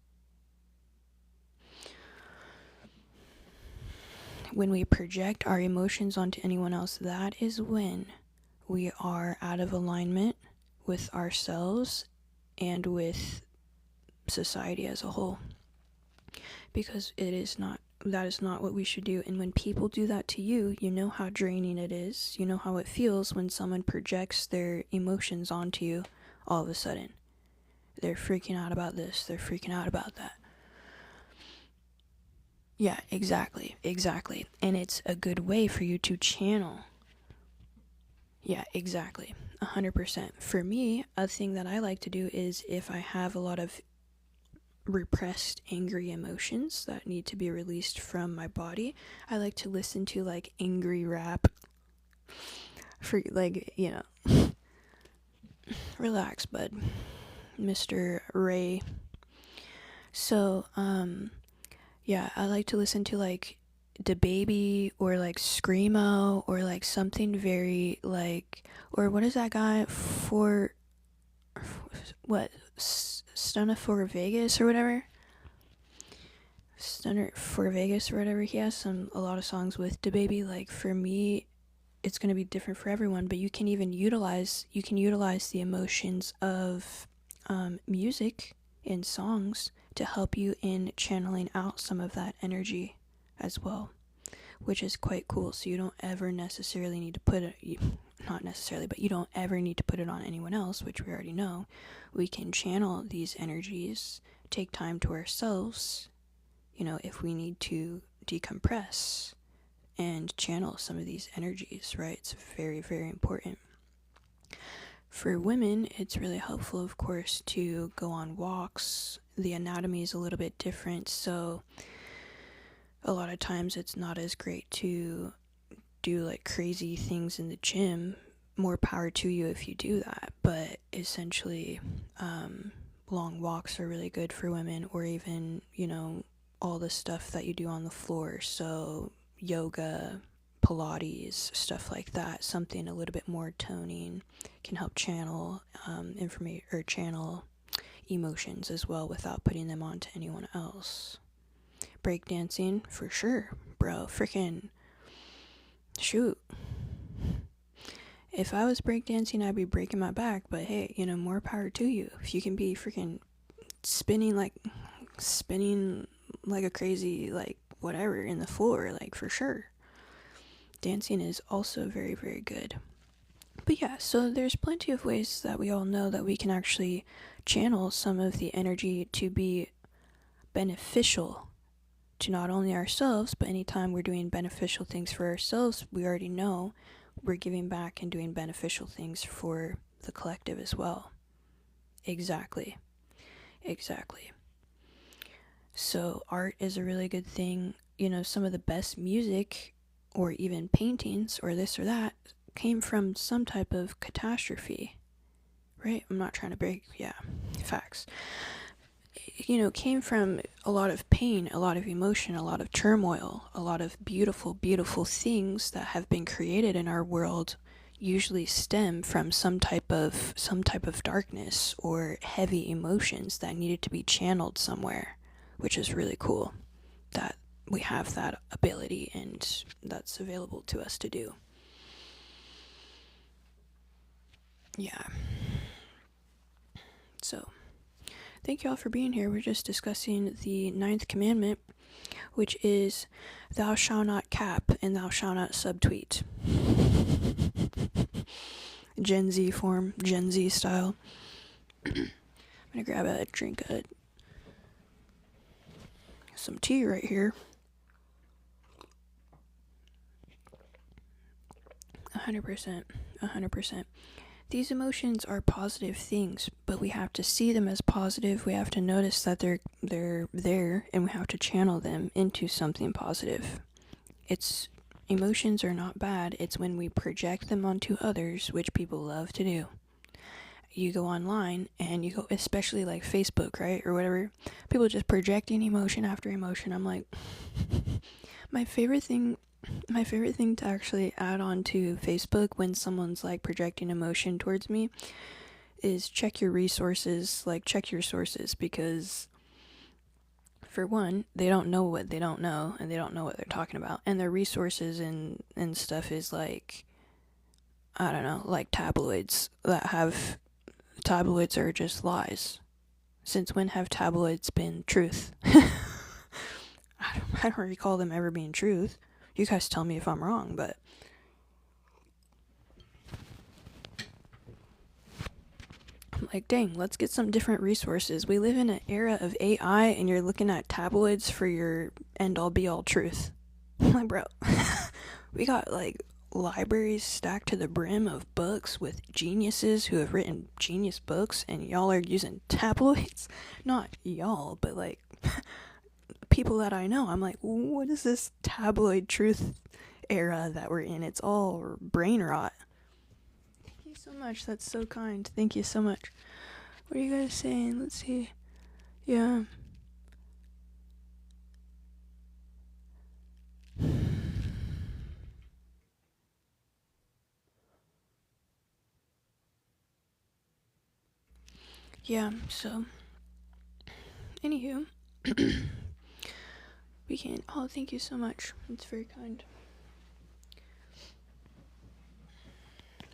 Speaker 1: When we project our emotions onto anyone else, that is when we are out of alignment with ourselves and with society as a whole, because that is not what we should do. And when people do that to you, you know how draining it is. You know how it feels when someone projects their emotions onto you. All of a sudden they're freaking out about this, they're freaking out about that. Yeah, exactly. And it's a good way for you to channel. Yeah, exactly. 100%. For me, a thing that I like to do is if I have a lot of repressed angry emotions that need to be released from my body, I like to listen to like angry rap. For like, you know, relax, bud. Mr. Ray. So, yeah, I like to listen to like DaBaby or like Screamo or like something very like, or what is that guy for what, Stunner for Vegas or whatever? Stunner for Vegas or whatever. He has a lot of songs with DaBaby. Like for me, it's going to be different for everyone, but you can utilize the emotions of music in songs to help you in channeling out some of that energy as well, which is quite cool. So you don't ever necessarily need to put it, not necessarily, but you don't ever need to put it on anyone else, which we already know. We can channel these energies, take time to ourselves, you know, if we need to decompress and channel some of these energies, right? It's very, very important. For women, it's really helpful, of course, to go on walks. The anatomy is a little bit different, so a lot of times it's not as great to do like crazy things in the gym. More power to you if you do that, but essentially long walks are really good for women, or even, you know, all the stuff that you do on the floor. So yoga, Pilates, stuff like that, something a little bit more toning can help channel channel emotions as well without putting them onto anyone else. Breakdancing, for sure, bro. Freaking shoot. If I was breakdancing, I'd be breaking my back, but hey, you know, more power to you. If you can be freaking spinning like a crazy, like, whatever in the floor, like, for sure. Dancing is also very, very good. But yeah, so there's plenty of ways that we all know that we can actually channel some of the energy to be beneficial to not only ourselves, but anytime we're doing beneficial things for ourselves, we already know we're giving back and doing beneficial things for the collective as well. Exactly. So art is a really good thing. You know, some of the best music or even paintings or this or that came from some type of catastrophe, right? I'm not trying to break, facts. You know, came from a lot of pain, a lot of emotion, a lot of turmoil, a lot of beautiful, beautiful things that have been created in our world usually stem from some type of darkness or heavy emotions that needed to be channeled somewhere, which is really cool that we have that ability, and that's available to us to do. Yeah. So, thank you all for being here. We're just discussing the 9th commandment, which is thou shalt not cap and thou shalt not subtweet. Gen Z form, Gen Z style. I'm gonna grab a drink of some tea right here. 100%. These emotions are positive things, but we have to see them as positive. We have to notice that they're there, and we have to channel them into something positive. Emotions are not bad. It's when we project them onto others, which people love to do. You go online and you go, especially like Facebook, right, or whatever, people just projecting emotion after emotion. I'm like, my favorite thing to actually add on to Facebook when someone's like projecting emotion towards me is check your resources, like check your sources, because for one, they don't know what they don't know, and they don't know what they're talking about, and their resources and stuff is like, I don't know, like tabloids are just lies. Since when have tabloids been truth? I don't recall them ever being truth. You guys tell me if I'm wrong, but I'm like, dang, let's get some different resources. We live in an era of AI, and you're looking at tabloids for your end-all be-all truth. I'm like, bro, we got like libraries stacked to the brim of books with geniuses who have written genius books, and y'all are using tabloids. Not y'all, but like people that I know. I'm like, what is this tabloid truth era that we're in? It's all brain rot. Thank you so much. That's so kind. Thank you so much. What are you guys saying? Let's see. Yeah. Yeah, so anywho, we can, oh, thank you so much. It's very kind.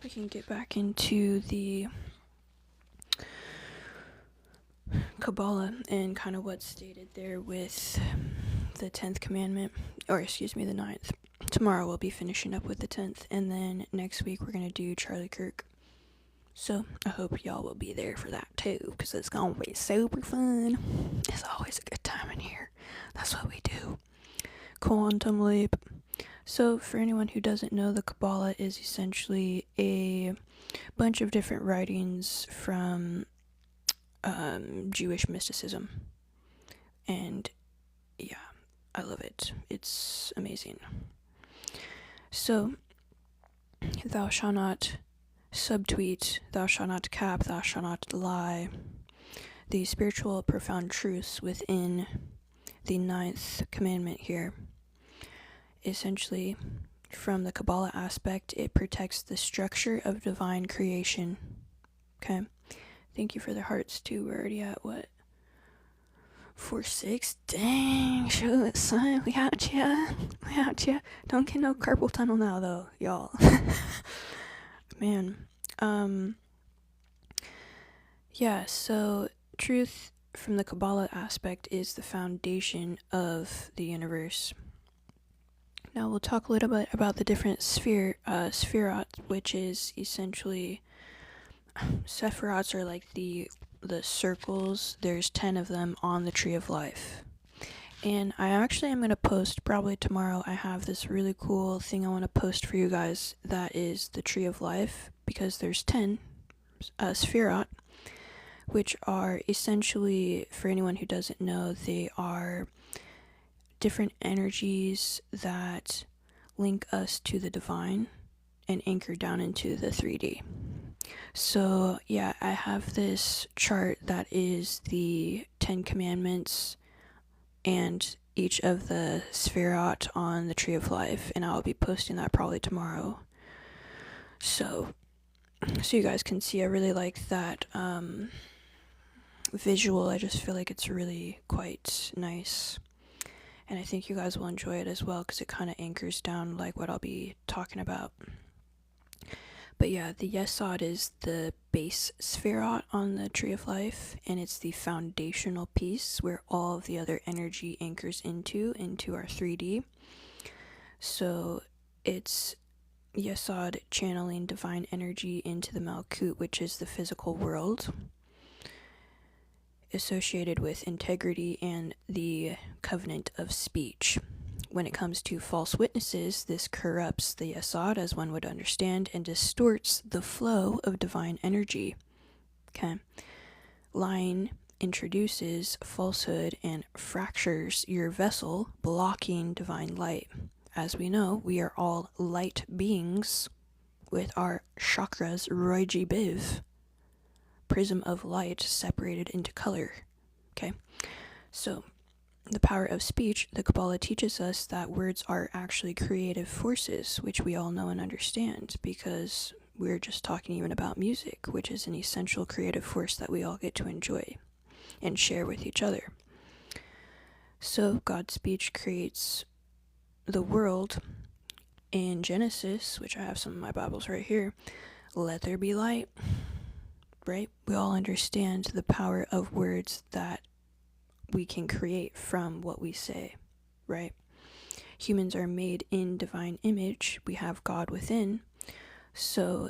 Speaker 1: We can get back into the Kabbalah and kind of what's stated there with the 10th commandment, or excuse me, the 9th. Tomorrow we'll be finishing up with the 10th, and then next week we're going to do Charlie Kirk. So I hope y'all will be there for that too, because it's going to be super fun. It's always a good time in here. That's what we do. Quantum leap. So for anyone who doesn't know, the Kabbalah is essentially a bunch of different writings from Jewish mysticism. And yeah, I love it. It's amazing. So, thou shalt not subtweet, thou shalt not cap, thou shalt not lie. The spiritual profound truths within the 9th commandment here. Essentially, from the Kabbalah aspect, it protects the structure of divine creation. Okay? Thank you for the hearts too. We're already at what? 4-6? Dang, shoot, son, we out ya. Don't get no carpal tunnel now, though, y'all. Man. Yeah, so truth from the Kabbalah aspect is the foundation of the universe. Now we'll talk a little bit about the different spherot, which is essentially, sephirots are like the circles. There's 10 of them on the Tree of Life. And I actually am going to post, probably tomorrow, I have this really cool thing I want to post for you guys that is the Tree of Life, because there's 10 spherot, which are essentially, for anyone who doesn't know, they are different energies that link us to the divine and anchor down into the 3D. So yeah, I have this chart that is the 10 commandments and each of the spherot on the Tree of Life, and I'll be posting that probably tomorrow. So you guys can see, I really like that visual. I just feel like it's really quite nice. And I think you guys will enjoy it as well, because it kind of anchors down like what I'll be talking about. But yeah, the Yesod is the base spherot on the Tree of Life, and it's the foundational piece where all of the other energy anchors into our 3D. So it's Yesod channeling divine energy into the Malkut, which is the physical world, associated with integrity and the covenant of speech. When it comes to false witnesses, this corrupts the Yesod, as one would understand, and distorts the flow of divine energy. Okay. Lying introduces falsehood and fractures your vessel, blocking divine light. As we know, we are all light beings with our chakras, Roiji Biv, prism of light separated into color. Okay, so the power of speech, the Kabbalah teaches us that words are actually creative forces, which we all know and understand, because we're just talking even about music, which is an essential creative force that we all get to enjoy and share with each other. So God's speech creates the world. In Genesis, which I have some of my Bibles right here, let there be light, right? We all understand the power of words that we can create from what we say, right? Humans are made in divine image. We have God within. So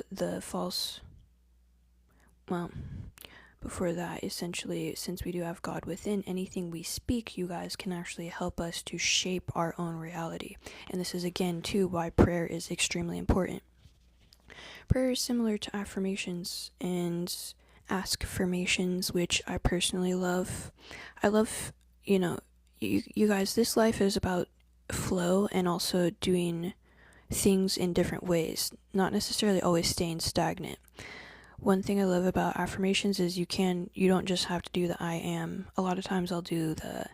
Speaker 1: before that, essentially, since we do have God within, anything we speak, you guys, can actually help us to shape our own reality. And this is, again, too, why prayer is extremely important. Prayer is similar to affirmations and ask-affirmations, which I personally love. I love, you guys, this life is about flow and also doing things in different ways, not necessarily always staying stagnant. One thing I love about affirmations is you don't just have to do the I am. A lot of times I'll do the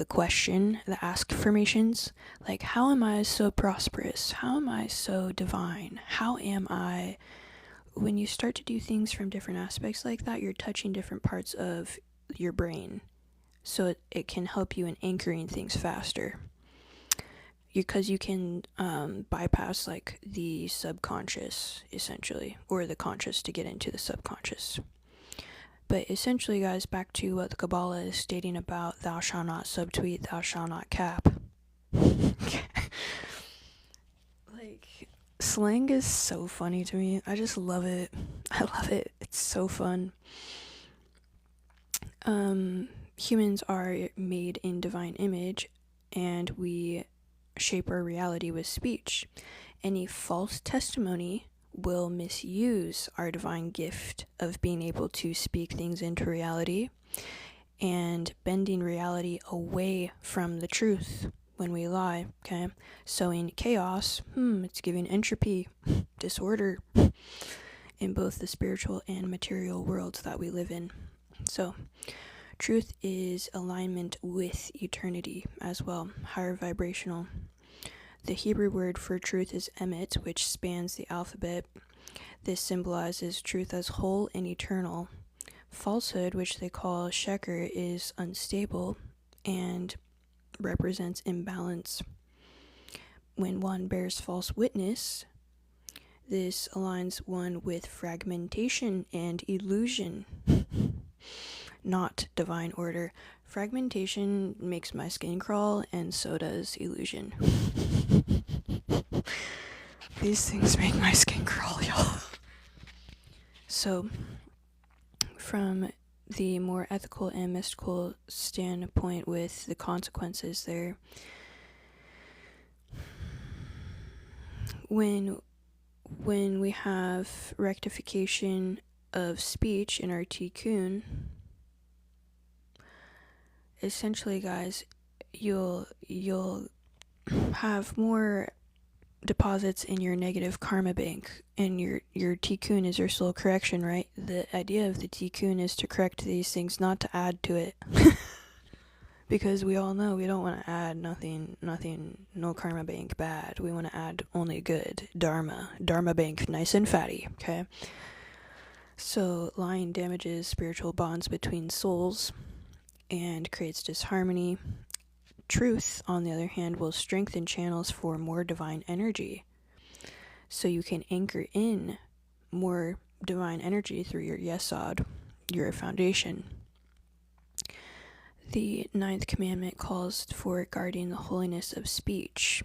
Speaker 1: question, the ask affirmations, like, how am I so prosperous? How am I so divine? How am I? When you start to do things from different aspects like that, you're touching different parts of your brain. So it can help you in anchoring things faster. Because you can bypass like the subconscious, essentially, or the conscious to get into the subconscious. But essentially, guys, back to what the Kabbalah is stating about thou shalt not subtweet, thou shalt not cap. Like, slang is so funny to me. I just love it. I love it. It's so fun. Humans are made in divine image, and we shape our reality with speech. Any false testimony will misuse our divine gift of being able to speak things into reality and bending reality away from the truth when we lie, okay? Sowing chaos, it's giving entropy, disorder in both the spiritual and material worlds that we live in. So, truth is alignment with eternity as well, higher vibrational. The Hebrew word for truth is emet, which spans the alphabet. This symbolizes truth as whole and eternal. Falsehood, which they call sheker, is unstable and represents imbalance. When one bears false witness, this aligns one with fragmentation and illusion, not divine order. Fragmentation makes my skin crawl, and so does illusion. These things make my skin crawl, y'all. So, from the more ethical and mystical standpoint with the consequences there, when we have rectification of speech in our tikkun, essentially, guys, you'll have more deposits in your negative karma bank, and your tikkun is your soul correction, right? The idea of the tikkun is to correct these things, not to add to it. Because we all know we don't want to add nothing, no karma bank bad. We want to add only good, dharma bank nice and fatty, okay? So lying damages spiritual bonds between souls and creates disharmony. truth, on the other hand, will strengthen channels for more divine energy. So you can anchor in more divine energy through your Yesod, your foundation. The 9th commandment calls for guarding the holiness of speech,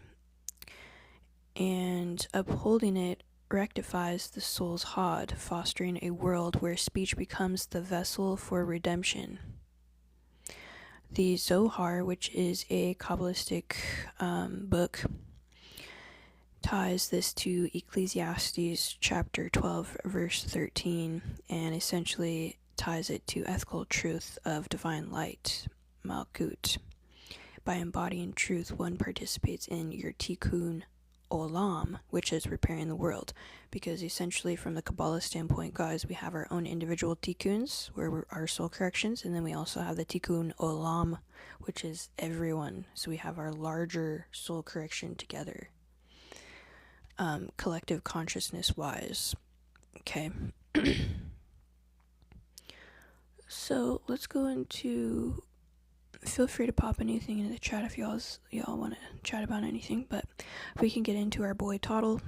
Speaker 1: and upholding it rectifies the soul's Hod, fostering a world where speech becomes the vessel for redemption. The Zohar, which is a Kabbalistic book, ties this to Ecclesiastes chapter 12, verse 13, and essentially ties it to ethical truth of divine light, Malkut. By embodying truth, one participates in your tikkun olam, which is repairing the world. Because essentially, from the Kabbalah standpoint, guys, we have our own individual tikkuns, where we're our soul corrections, and then we also have the tikkun olam, which is everyone. So we have our larger soul correction together, collective consciousness-wise. Okay. So let's go into. Feel free to pop anything into the chat if y'all want to chat about anything, but we can get into our boy Toddle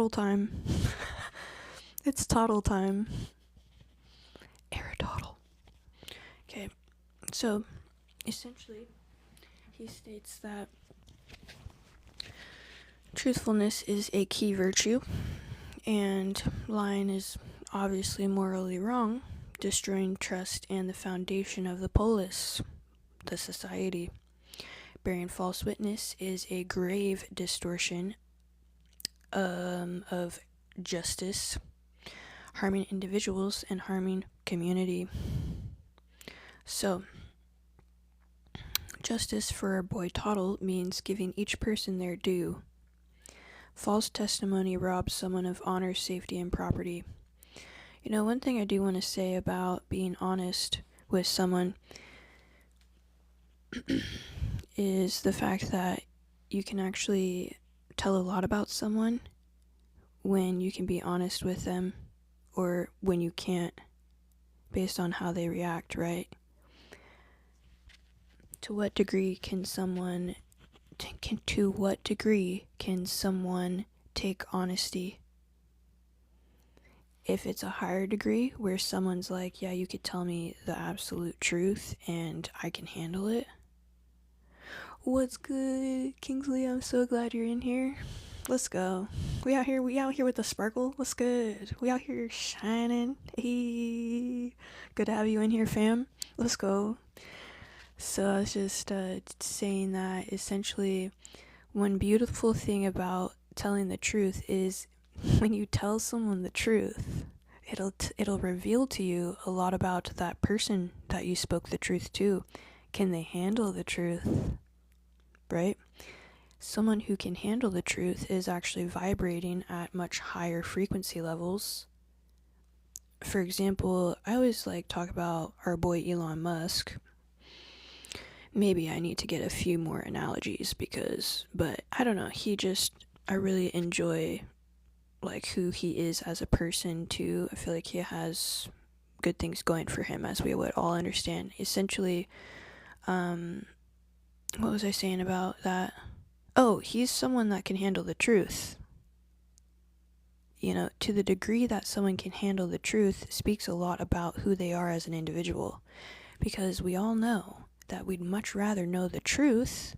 Speaker 1: time. It's Toddle time. Aristotle. Okay, so essentially he states that truthfulness is a key virtue, and lying is obviously morally wrong, destroying trust and the foundation of the polis, the society. Bearing false witness is a grave distortion of justice, harming individuals and harming community. So, justice for our boy Toddle means giving each person their due. False testimony robs someone of honor, safety, and property. You know, one thing I do want to say about being honest with someone is the fact that you can actually tell a lot about someone when you can be honest with them, or when you can't, based on how they react, right? To what degree can someone take honesty? If it's a higher degree where someone's like, yeah, you could tell me the absolute truth and I can handle it. What's good, Kingsley? I'm so glad you're in here. Let's go. We out here with the sparkle. What's good? We out here shining. Hey, good to have you in here, fam. Let's go. So I was just saying that essentially one beautiful thing about telling the truth is when you tell someone the truth, it'll reveal to you a lot about that person that you spoke the truth to. Can they handle the truth? Right? Someone who can handle the truth is actually vibrating at much higher frequency levels. For example, I always talk about our boy Elon Musk. Maybe I need to get a few more analogies but I don't know, I really enjoy who he is as a person too. I feel like he has good things going for him, as we would all understand. Essentially, what was I saying about that? Oh, he's someone that can handle the truth. You know, to the degree that someone can handle the truth speaks a lot about who they are as an individual. Because we all know that we'd much rather know the truth.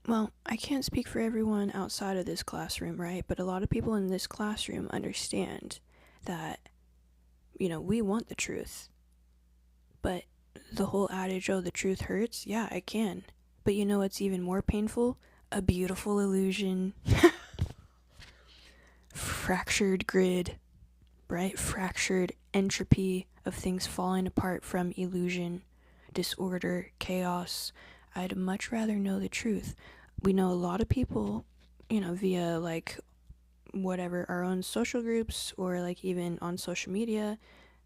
Speaker 1: Well, I can't speak for everyone outside of this classroom, right? But a lot of people in this classroom understand that, we want the truth. But the whole adage, oh, the truth hurts? Yeah, I can. But you know what's even more painful? A beautiful illusion. Fractured grid, right? Fractured entropy of things falling apart from illusion, disorder, chaos. I'd much rather know the truth. We know a lot of people, via whatever, our own social groups, or even on social media.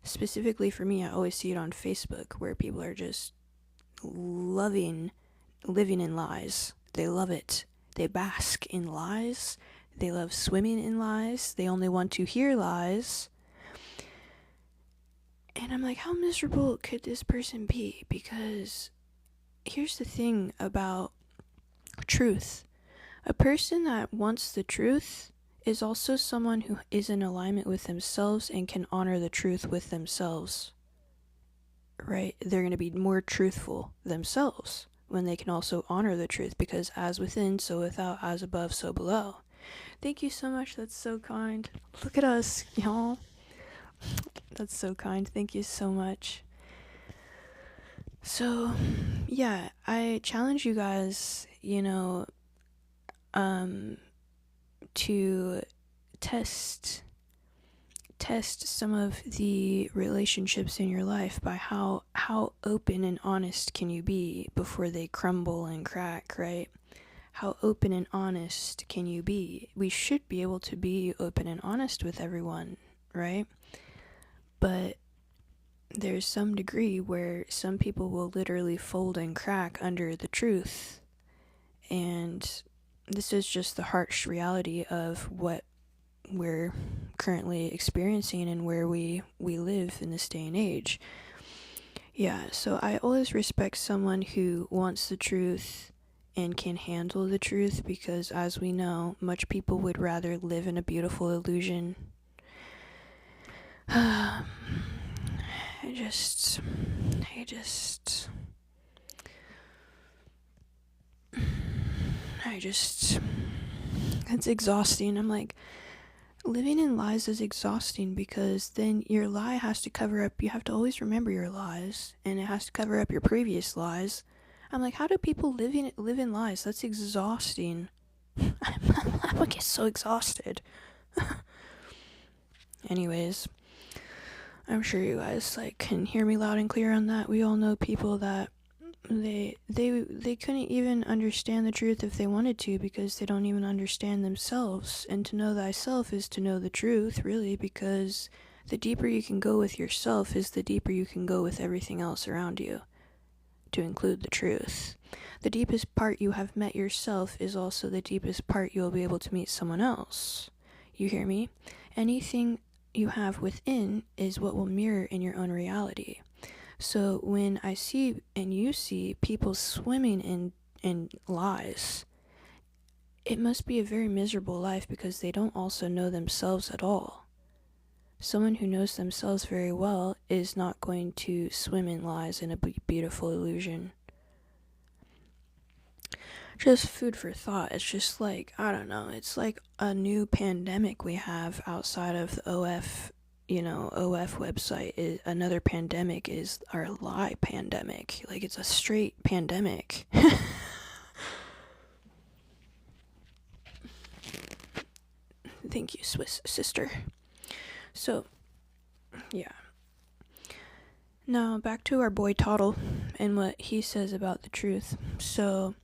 Speaker 1: Specifically for me, I always see it on Facebook, where people are just living in lies. They love it. They bask in lies. They love swimming in lies. They only want to hear lies. And I'm like, how miserable could this person be? Because here's the thing about truth. A person that wants the truth is also someone who is in alignment with themselves and can honor the truth with themselves. Right? They're going to be more truthful themselves when they can also honor the truth, because as within, so without, as above, so below. Thank you so much. That's so kind. Look at us, y'all. That's so kind. Thank you so much. So, yeah, I challenge you guys, to test some of the relationships in your life by how open and honest can you be before they crumble and crack, right? How open and honest can you be? We should be able to be open and honest with everyone, right? But there's some degree where some people will literally fold and crack under the truth. And this is just the harsh reality of what we're currently experiencing and where we live in this day and age. Yeah, so I always respect someone who wants the truth and can handle the truth, because as we know, much people would rather live in a beautiful illusion. I just it's exhausting. I'm like, living in lies is exhausting, because then your lie has to cover up, you have to always remember your lies, and it has to cover up your previous lies. I'm like, how do people live in lies? That's exhausting. I would get so exhausted. Anyways, I'm sure you guys can hear me loud and clear on that. We all know people that they couldn't even understand the truth if they wanted to, because they don't even understand themselves. And to know thyself is to know the truth, really, because the deeper you can go with yourself is the deeper you can go with everything else around you, to include the truth. The deepest part you have met yourself is also the deepest part you'll be able to meet someone else. You hear me? Anything you have within is what will mirror in your own reality. So when I see and you see people swimming in lies, it must be a very miserable life, because they don't also know themselves at all. Someone who knows themselves very well is not going to swim in lies in a beautiful illusion. Just food for thought. It's just I don't know, it's like a new pandemic we have outside of the OF website. Is another pandemic is our lie pandemic. It's a straight pandemic. Thank you, Swiss sister. So, yeah. Now, back to our boy Toddle and what he says about the truth. So,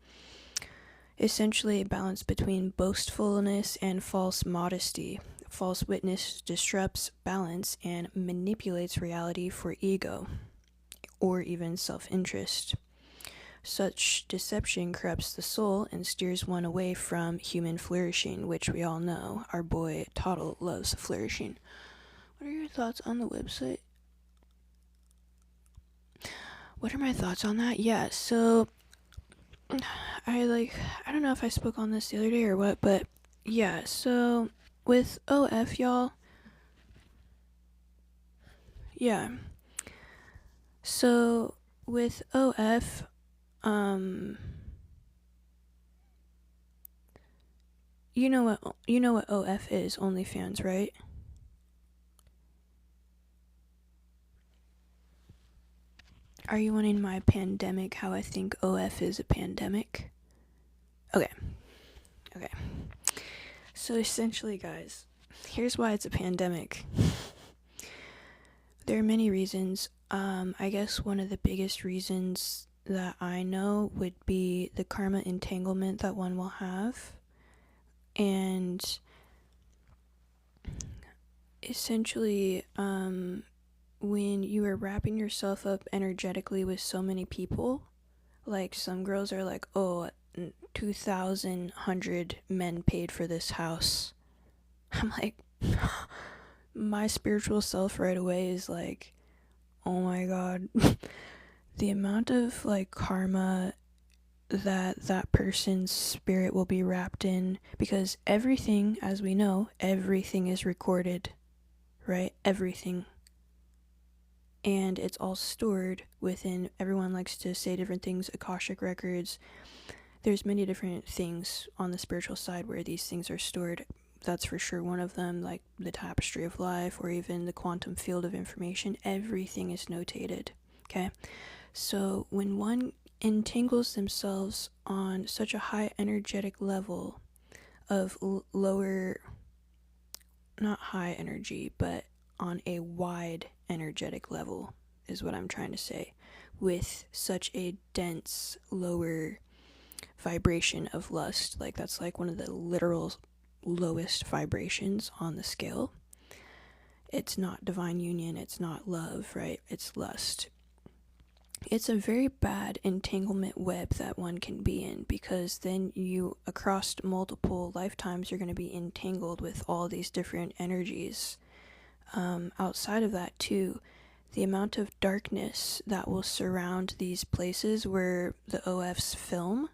Speaker 1: essentially a balance between boastfulness and false modesty. False witness disrupts balance and manipulates reality for ego, or even self-interest. Such deception corrupts the soul and steers one away from human flourishing, which we all know our boy Toddle loves flourishing. What are your thoughts on the website? What are my thoughts on that? Yeah, so I don't know if I spoke on this the other day or what, but yeah, so with OF, y'all, yeah, so with OF, you know what OF is, OnlyFans, right? Are you wanting my pandemic, how I think OF is a pandemic? Okay. So essentially, guys, here's why it's a pandemic. There are many reasons. I guess one of the biggest reasons that I know would be the karma entanglement that one will have. And essentially, when you are wrapping yourself up energetically with so many people, some girls are like, oh, 2,100 men paid for this house. I'm like, my spiritual self right away is like, oh my god, the amount of like karma that person's spirit will be wrapped in, because everything, as we know, everything is recorded, right? Everything. And it's all stored within, everyone likes to say different things, Akashic records. There's many different things on the spiritual side where these things are stored. That's for sure one of them, like the tapestry of life or even the quantum field of information. Everything is notated, okay? So when one entangles themselves on such a high energetic level of lower, not high energy, but on a wide energetic level is what I'm trying to say, with such a dense lower vibration of lust, like that's like one of the literal lowest vibrations on the scale. It's not divine union, it's not love, right? It's lust. It's a very bad entanglement web that one can be in, because then you, across multiple lifetimes, you're going to be entangled with all these different energies. Outside of that too, the amount of darkness that will surround these places where the OFs film.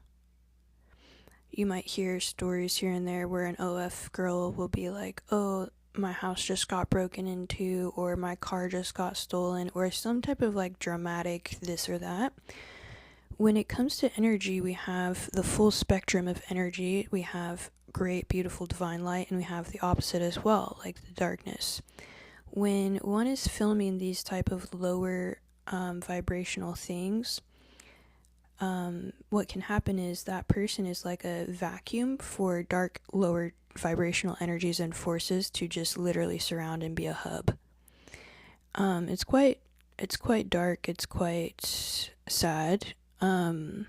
Speaker 1: You might hear stories here and there where an OF girl will be like, oh, my house just got broken into, or my car just got stolen, or some type of like dramatic this or that. When it comes to energy, we have the full spectrum of energy. We have great, beautiful, divine light, and we have the opposite as well, like the darkness. When one is filming these type of lower vibrational things, what can happen is that person is like a vacuum for dark, lower vibrational energies and forces to just literally surround and be a hub. It's quite dark. It's quite sad. When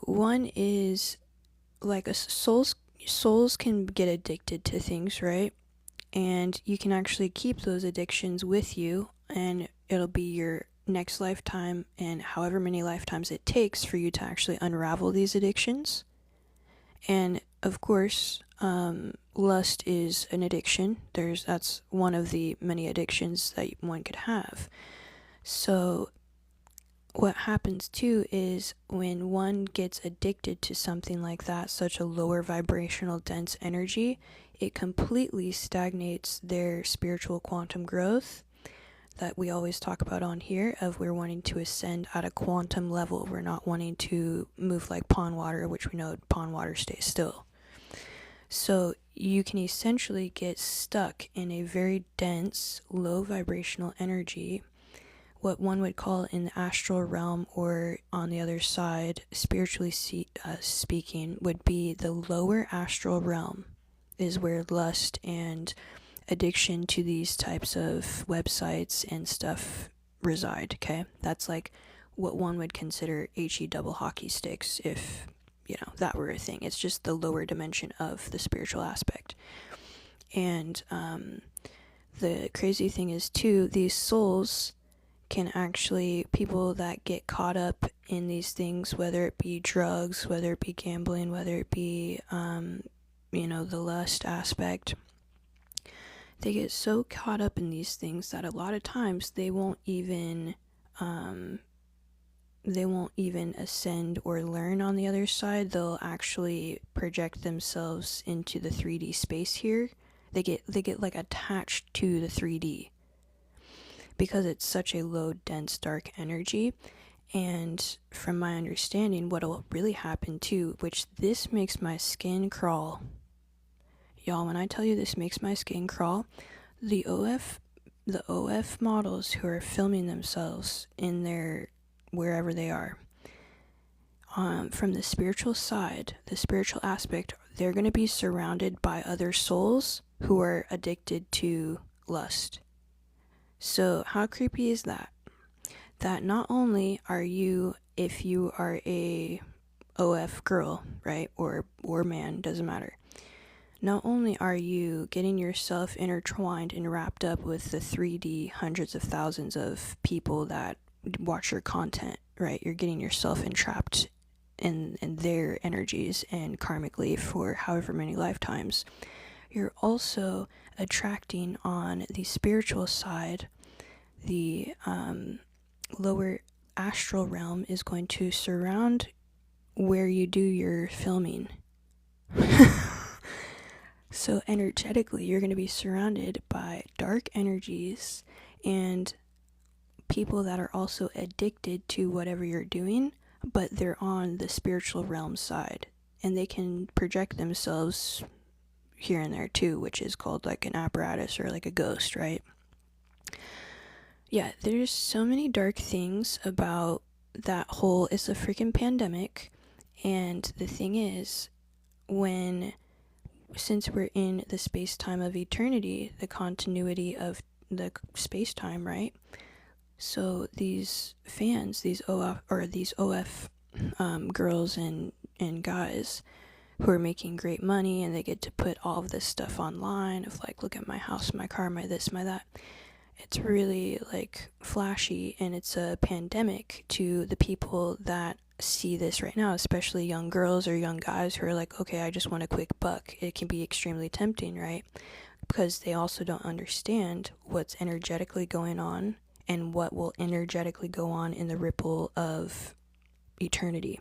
Speaker 1: one is like souls can get addicted to things, right? And you can actually keep those addictions with you, and it'll be your next lifetime and however many lifetimes it takes for you to actually unravel these addictions. And of course, lust is an addiction. That's one of the many addictions that one could have. So what happens too is when one gets addicted to something like that, such a lower vibrational dense energy, it completely stagnates their spiritual quantum growth that we always talk about on here, of we're wanting to ascend at a quantum level. We're not wanting to move like pond water, which we know pond water stays still. So you can essentially get stuck in a very dense, low vibrational energy, what one would call in the astral realm, or on the other side, spiritually speaking, would be the lower astral realm, is where lust and addiction to these types of websites and stuff reside, okay? That's like what one would consider HE double hockey sticks, if, that were a thing. It's just the lower dimension of the spiritual aspect. And the crazy thing is, too, these souls can actually, people that get caught up in these things, whether it be drugs, whether it be gambling, whether it be, the lust aspect, they get so caught up in these things that a lot of times they won't even ascend or learn on the other side. They'll actually project themselves into the 3D space here. They get like attached to the 3D because it's such a low, dense, dark energy. And from my understanding, what will really happen too, which this makes my skin crawl. Y'all, when I tell you this makes my skin crawl, the OF models who are filming themselves in their, wherever they are, from the spiritual side, the spiritual aspect, they're going to be surrounded by other souls who are addicted to lust. So how creepy is that? That not only are you, if you are a OF girl, right, or man, doesn't matter, not only are you getting yourself intertwined and wrapped up with the 3D hundreds of thousands of people that watch your content, right? You're getting yourself entrapped in their energies and karmically for however many lifetimes. You're also attracting on the spiritual side the lower astral realm is going to surround where you do your filming. So energetically, you're going to be surrounded by dark energies and people that are also addicted to whatever you're doing, but they're on the spiritual realm side, and they can project themselves here and there too, which is called like an apparatus or like a ghost, right? Yeah, there's so many dark things about that whole, it's a freaking pandemic. And the thing is, since we're in the space-time of eternity, the continuity of the space-time, right? So these fans, these OF girls and guys who are making great money, and they get to put all of this stuff online of like, look at my house, my car, my this, my that. It's really like flashy, and it's a pandemic to the people that see this right now, especially young girls or young guys who are like, okay, I just want a quick buck. It can be extremely tempting, right? Because they also don't understand what's energetically going on and what will energetically go on in the ripple of eternity.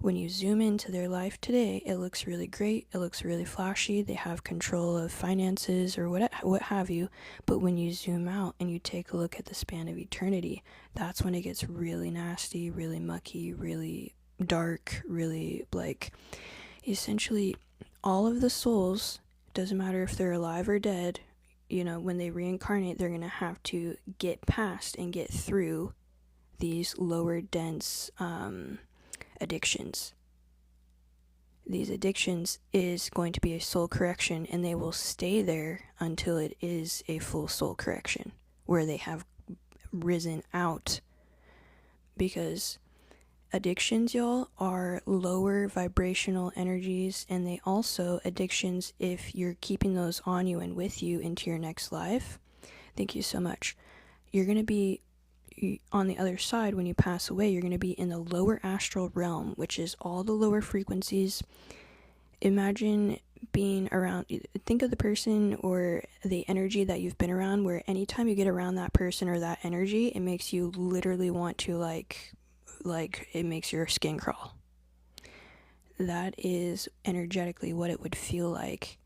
Speaker 1: When you zoom into their life today, it looks really great, it looks really flashy, they have control of finances or what have you, but when you zoom out and you take a look at the span of eternity, that's when it gets really nasty, really mucky, really dark, really like, essentially all of the souls, doesn't matter if they're alive or dead, when they reincarnate, they're going to have to get past and get through these lower dense addictions. These addictions is going to be a soul correction, and they will stay there until it is a full soul correction, where they have risen out. Because addictions, y'all, are lower vibrational energies, and they also, addictions, if you're keeping those on you and with you into your next life, thank you so much, you're going to be on the other side. When you pass away, you're going to be in the lower astral realm, which is all the lower frequencies. Imagine being around, think of the person or the energy that you've been around, where anytime you get around that person or that energy, it makes you literally want to like it makes your skin crawl. That is energetically what it would feel like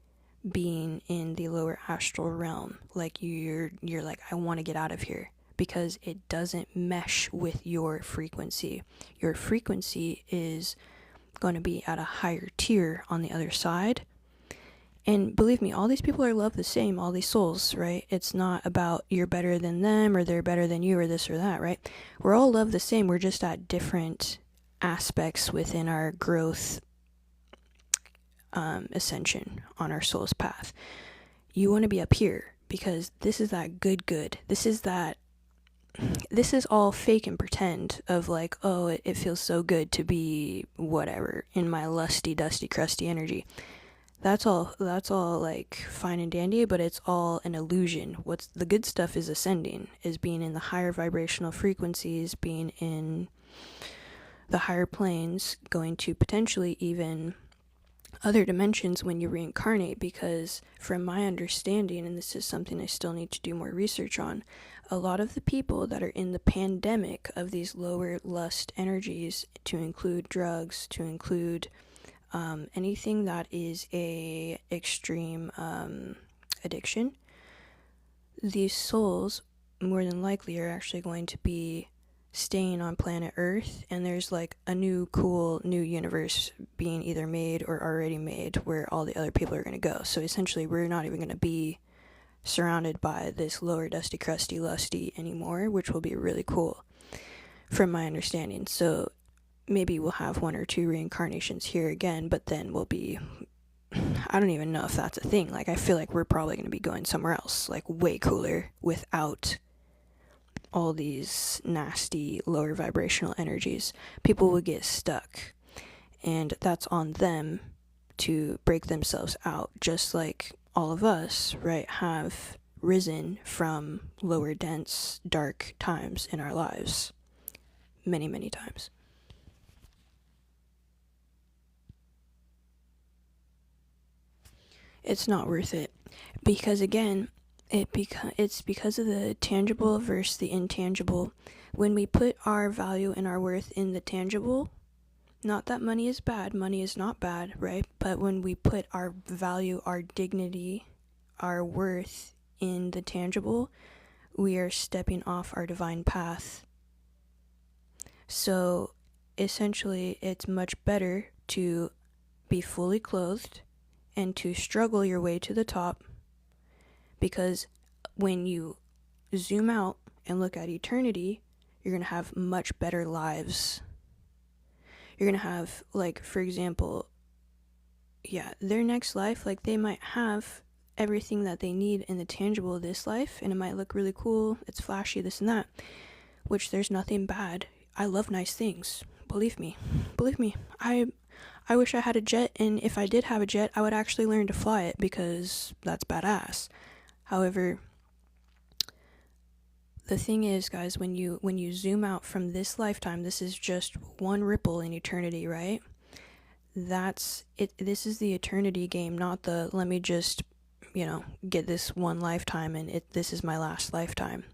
Speaker 1: being in the lower astral realm. Like you're like, I want to get out of here, because it doesn't mesh with your frequency. Your frequency is going to be at a higher tier on the other side. And believe me, all these people are loved the same, all these souls, right? It's not about you're better than them or they're better than you or this or that, right? We're all loved the same. We're just at different aspects within our growth ascension on our soul's path. You want to be up here because this is that good. This is all fake and pretend of like, oh, it feels so good to be whatever in my lusty, dusty, crusty energy. That's all like fine and dandy, but it's all an illusion. What's the good stuff is ascending, is being in the higher vibrational frequencies, being in the higher planes, going to potentially even other dimensions when you reincarnate, because from my understanding, and this is something I still need to do more research on, a lot of the people that are in the pandemic of these lower lust energies, to include drugs, to include anything that is a extreme addiction, these souls more than likely are actually going to be staying on planet Earth, and there's like a new cool new universe being either made or already made where all the other people are going to go. So essentially we're not even going to be surrounded by this lower dusty crusty lusty anymore, which will be really cool from my understanding. So maybe we'll have 1 or 2 reincarnations here again, but then we'll be, I don't even know if that's a thing. Like, I feel like we're probably going to be going somewhere else, like way cooler, without all these nasty lower vibrational energies. People will get stuck, and that's on them to break themselves out, just like all of us, right, have risen from lower dense dark times in our lives many, many times. It's not worth it, because again, it's because of the tangible versus the intangible. When we put our value and our worth in the tangible, not that money is bad, money is not bad, right? But when we put our value, our dignity, our worth in the tangible, we are stepping off our divine path. So essentially, it's much better to be fully clothed and to struggle your way to the top, because when you zoom out and look at eternity, you're going to have much better lives. You're going to have, like, for example, their next life, like, they might have everything that they need in the tangible of this life, and it might look really cool, it's flashy, this and that, which there's nothing bad. I love nice things. Believe me. I wish I had a jet, and if I did have a jet, I would actually learn to fly it, because that's badass. However, the thing is, guys, when you zoom out from this lifetime, this is just one ripple in eternity, right? That's it. This is the eternity game, not the let me just, get this one lifetime and this is my last lifetime.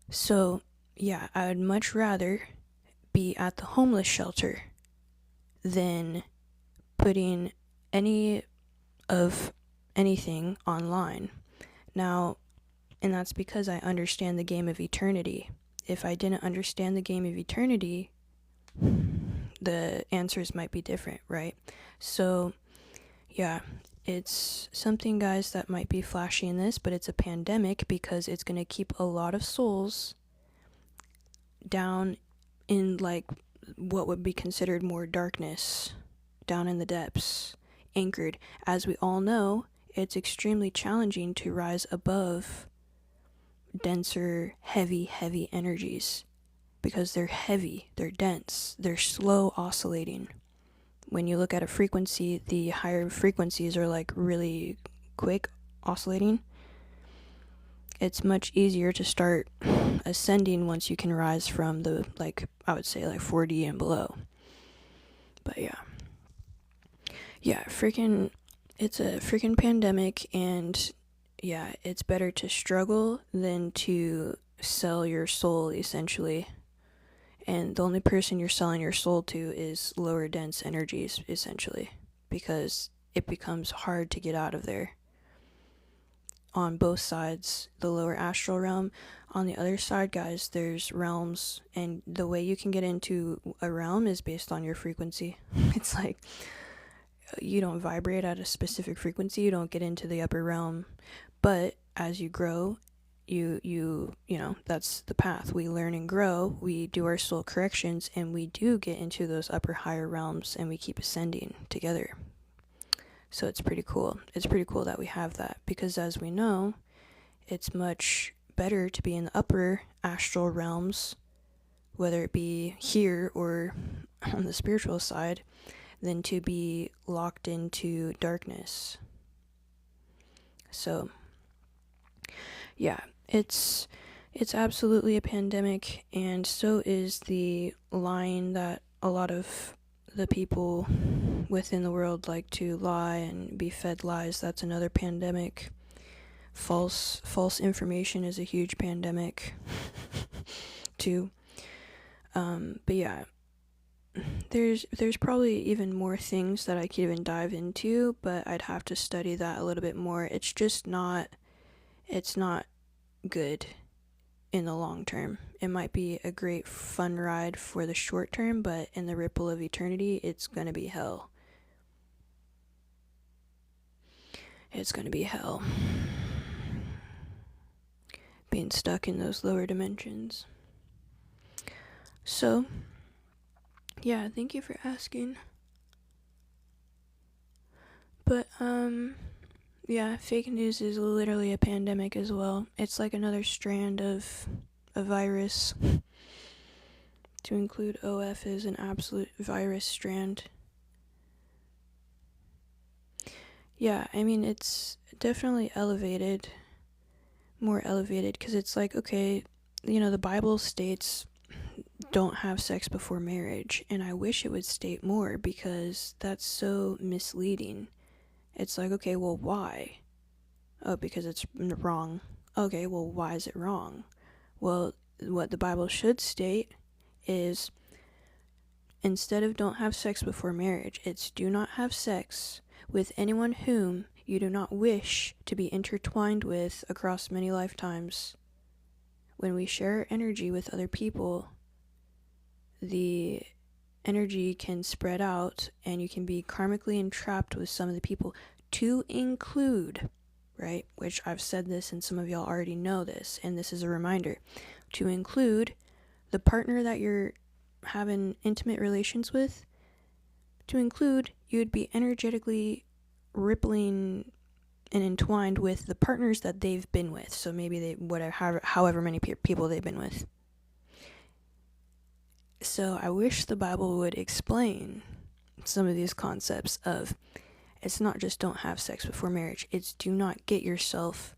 Speaker 1: So, yeah, I would much rather be at the homeless shelter than putting any of anything online. Now, and that's because I understand the game of eternity. If I didn't understand the game of eternity, the answers might be different, right? So, yeah, it's something, guys, that might be flashy in this, but it's a pandemic because it's going to keep a lot of souls down in, like, what would be considered more darkness, down in the depths, anchored. As we all know, it's extremely challenging to rise above denser, heavy energies, because they're heavy, they're dense, they're slow oscillating. When you look at a frequency, the higher frequencies are like really quick oscillating. It's much easier to start ascending once you can rise from the, like, I would say like 4D and below. But yeah, it's a freaking pandemic, and yeah, it's better to struggle than to sell your soul, essentially. And the only person you're selling your soul to is lower dense energies, essentially, because it becomes hard to get out of there. On both sides, the lower astral realm. On the other side, guys, there's realms, and the way you can get into a realm is based on your frequency. It's like, you don't vibrate at a specific frequency, you don't get into the upper realm. But as you grow, you know, that's the path. We learn and grow, we do our soul corrections, and we do get into those upper higher realms, and we keep ascending together. So it's pretty cool. It's pretty cool that we have that, because as we know, it's much better to be in the upper astral realms, whether it be here or on the spiritual side, than to be locked into darkness. So, yeah, it's absolutely a pandemic, and so is the lying that a lot of the people within the world like to lie and be fed lies. That's another pandemic. False information is a huge pandemic too. But yeah, there's probably even more things that I could even dive into, but I'd have to study that a little bit more. It's just not good in the long term. It might be a great fun ride for the short term, but in the ripple of eternity, it's gonna be hell. It's gonna be hell. Being stuck in those lower dimensions. So, yeah, thank you for asking. But, yeah, fake news is literally a pandemic as well. It's like another strand of a virus. To include OF is an absolute virus strand. Yeah, I mean, it's definitely more elevated, because it's like, okay, you know, the Bible states don't have sex before marriage, and I wish it would state more, because that's so misleading. It's like, okay, well, why? Oh, because it's wrong. Okay, well, why is it wrong? Well, what the Bible should state is, instead of don't have sex before marriage, it's do not have sex with anyone whom you do not wish to be intertwined with across many lifetimes. When we share energy with other people, the energy can spread out and you can be karmically entrapped with some of the people, to include, right, which I've said this and some of y'all already know this, and this is a reminder, to include the partner that you're having intimate relations with, to include you would be energetically rippling and entwined with the partners that they've been with. So maybe they, whatever, however many people they've been with. So I wish the Bible would explain some of these concepts of, it's not just don't have sex before marriage, it's do not get yourself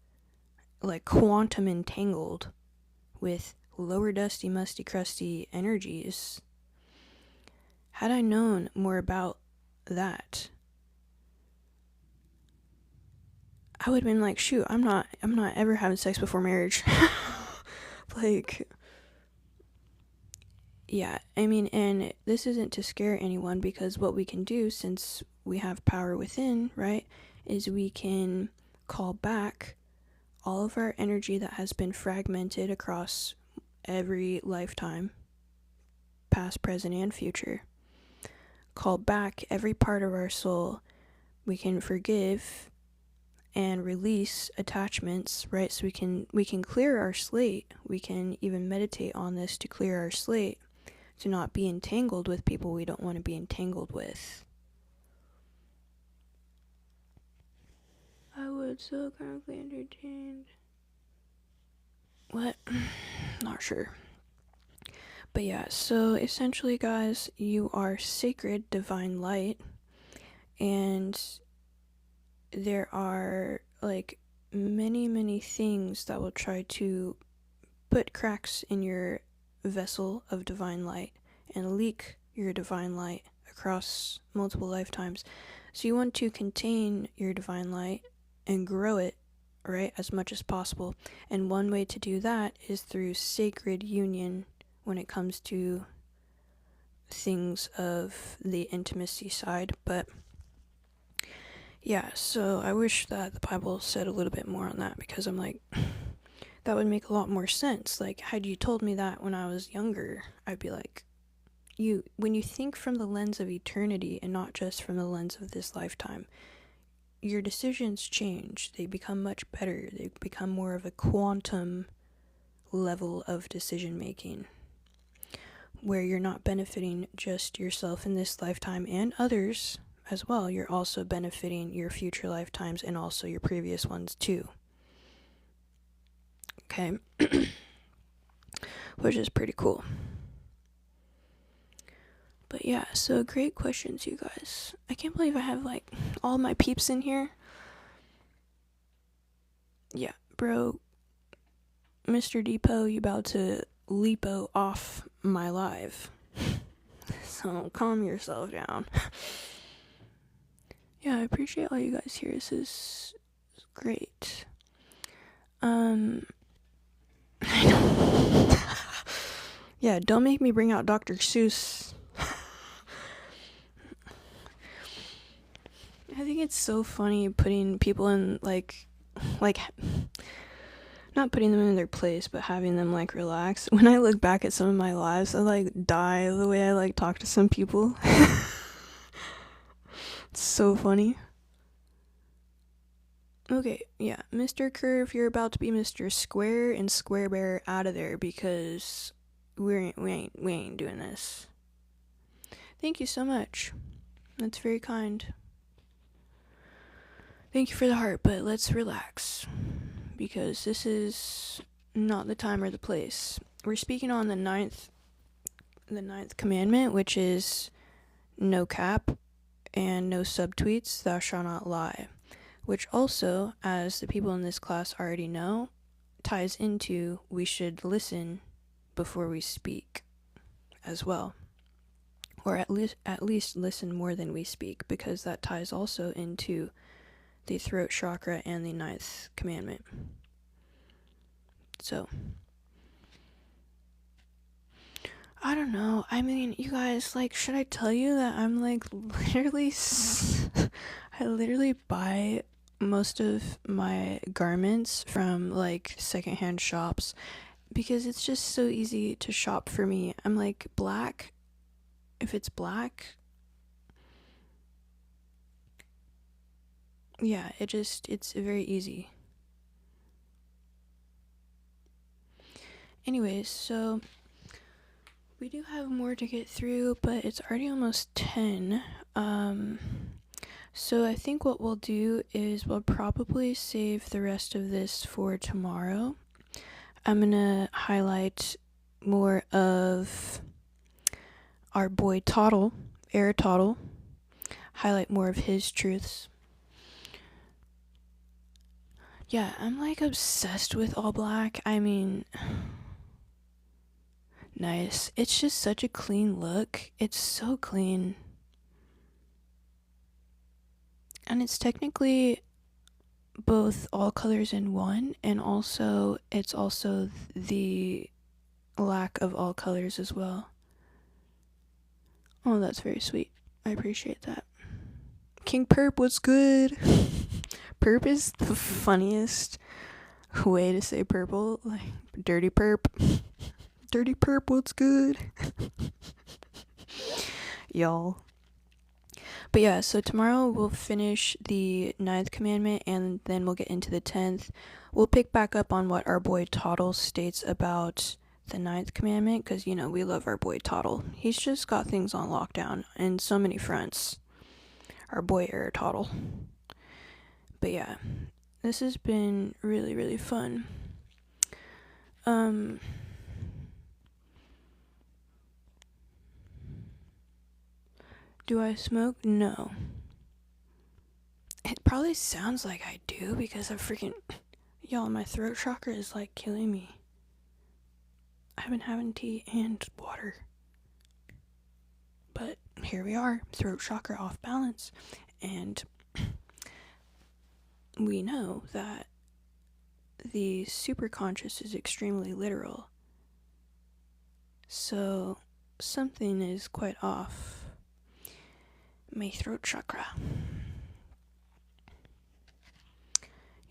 Speaker 1: like quantum entangled with lower dusty, musty, crusty energies. Had I known more about that, I would have been like, shoot, I'm not ever having sex before marriage. Like, yeah, I mean, and this isn't to scare anyone, because what we can do, since we have power within, right, is we can call back all of our energy that has been fragmented across every lifetime, past, present, and future. Call back every part of our soul. We can forgive and release attachments, right? So we can clear our slate. We can even meditate on this to clear our slate, to not be entangled with people we don't want to be entangled with. I would so chronically entertained. What? Not sure. But yeah, so essentially, guys, you are sacred divine light, and there are like many things that will try to put cracks in your vessel of divine light and leak your divine light across multiple lifetimes. So you want to contain your divine light and grow it, right, as much as possible. And one way to do that is through sacred union when it comes to things of the intimacy side. But yeah, so I wish that the Bible said a little bit more on that, because I'm like, that would make a lot more sense. Like, had you told me that when I was younger, I'd be like, when you think from the lens of eternity and not just from the lens of this lifetime, your decisions change. They become much better. They become more of a quantum level of decision making, where you're not benefiting just yourself in this lifetime and others as well. You're also benefiting your future lifetimes and also your previous ones too. Okay? Which is pretty cool. But yeah, so great questions, you guys. I can't believe I have like all my peeps in here. Yeah, bro, Mr. Depot, you about to lepo off my live. So calm yourself down. Yeah, I appreciate all you guys here. This is great. Yeah, don't make me bring out Dr. Seuss. I think it's so funny putting people in like not putting them in their place, but having them like relax. When I look back at some of my lives, I like die the way I like talk to some people. It's so funny. Okay, yeah, Mr. Curve, you're about to be Mr. Square, and Square Bear out of there, because we ain't doing this. Thank you so much. That's very kind. Thank you for the heart, but let's relax, because this is not the time or the place. We're speaking on the ninth commandment, which is no cap and no subtweets, thou shalt not lie, which also, as the people in this class already know, ties into we should listen before we speak as well, or at least listen more than we speak, because that ties also into the throat chakra and the 9th commandment. So, I don't know. I mean, you guys, like, should I tell you that I'm, like, literally, I literally buy most of my garments from, like, secondhand shops because it's just so easy to shop for me. I'm, like, black. If it's black, yeah, it's very easy. Anyways, so we do have more to get through, but it's already almost 10. So I think what we'll do is we'll probably save the rest of this for tomorrow. I'm gonna highlight more of our boy Aristotle, highlight more of his truths. Yeah, I'm like obsessed with all black. I mean, nice. It's just such a clean look. It's so clean. And it's technically both all colors in one, and also it's also the lack of all colors as well. Oh, that's very sweet. I appreciate that. King Perp, what's good? Perp is the funniest way to say purple. Like, dirty perp. Dirty perp, what's good? Y'all. But yeah, so tomorrow we'll finish the 9th commandment, and then we'll get into the 10th. We'll pick back up on what our boy Toddle states about the 9th commandment, because, you know, we love our boy Toddle. He's just got things on lockdown in so many fronts. Our boy Aristotle. But yeah, this has been really, really fun. Do I smoke? No. It probably sounds like I do because I'm freaking... Y'all, my throat chakra is like killing me. I've been having tea and water. But here we are, throat chakra off balance. And we know that the superconscious is extremely literal. So something is quite off my throat chakra.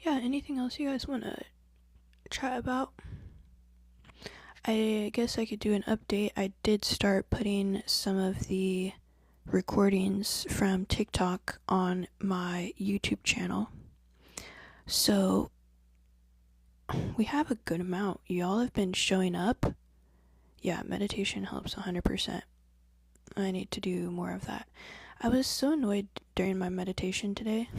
Speaker 1: Yeah, anything else you guys want to chat about? I guess I could do an update. I did start putting some of the recordings from TikTok on my YouTube channel. So we have a good amount. Y'all have been showing up. Yeah, meditation helps 100%. I need to do more of that. I was so annoyed during my meditation today.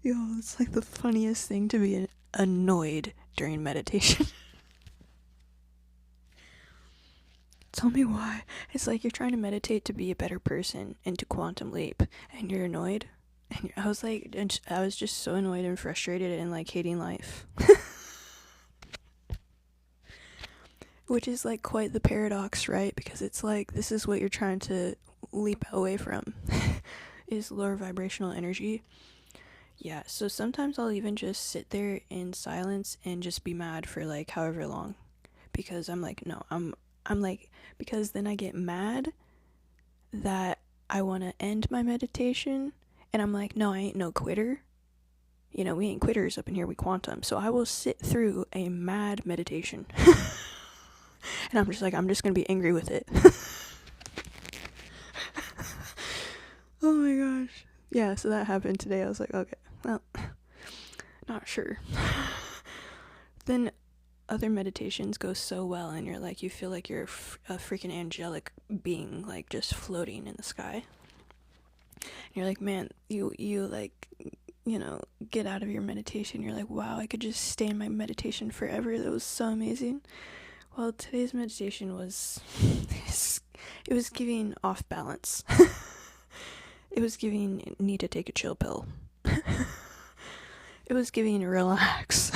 Speaker 1: Yo, it's like the funniest thing to be annoyed during meditation. Tell me why. It's like you're trying to meditate to be a better person and to quantum leap, and you're annoyed. And I was just so annoyed and frustrated and like hating life. Which is like quite the paradox, right? Because it's like this is what you're trying to leap away from is lower vibrational energy. Yeah, so sometimes I'll even just sit there in silence and just be mad for like however long, because I'm like, no, I'm like, because then I get mad that I want to end my meditation, and I'm like, no, I ain't no quitter. You know, we ain't quitters up in here, we quantum. So I will sit through a mad meditation. And I'm just like, I'm just gonna be angry with it. Oh my gosh. Yeah, so that happened today. I was like, okay, well, not sure. Then other meditations go so well, and you're like, you feel like you're a freaking angelic being, like, just floating in the sky. And you're like, man, you like, you know, get out of your meditation. You're like, wow, I could just stay in my meditation forever. That was so amazing. Well, today's meditation was, it was giving off balance. It was giving need to take a chill pill. It was giving relax.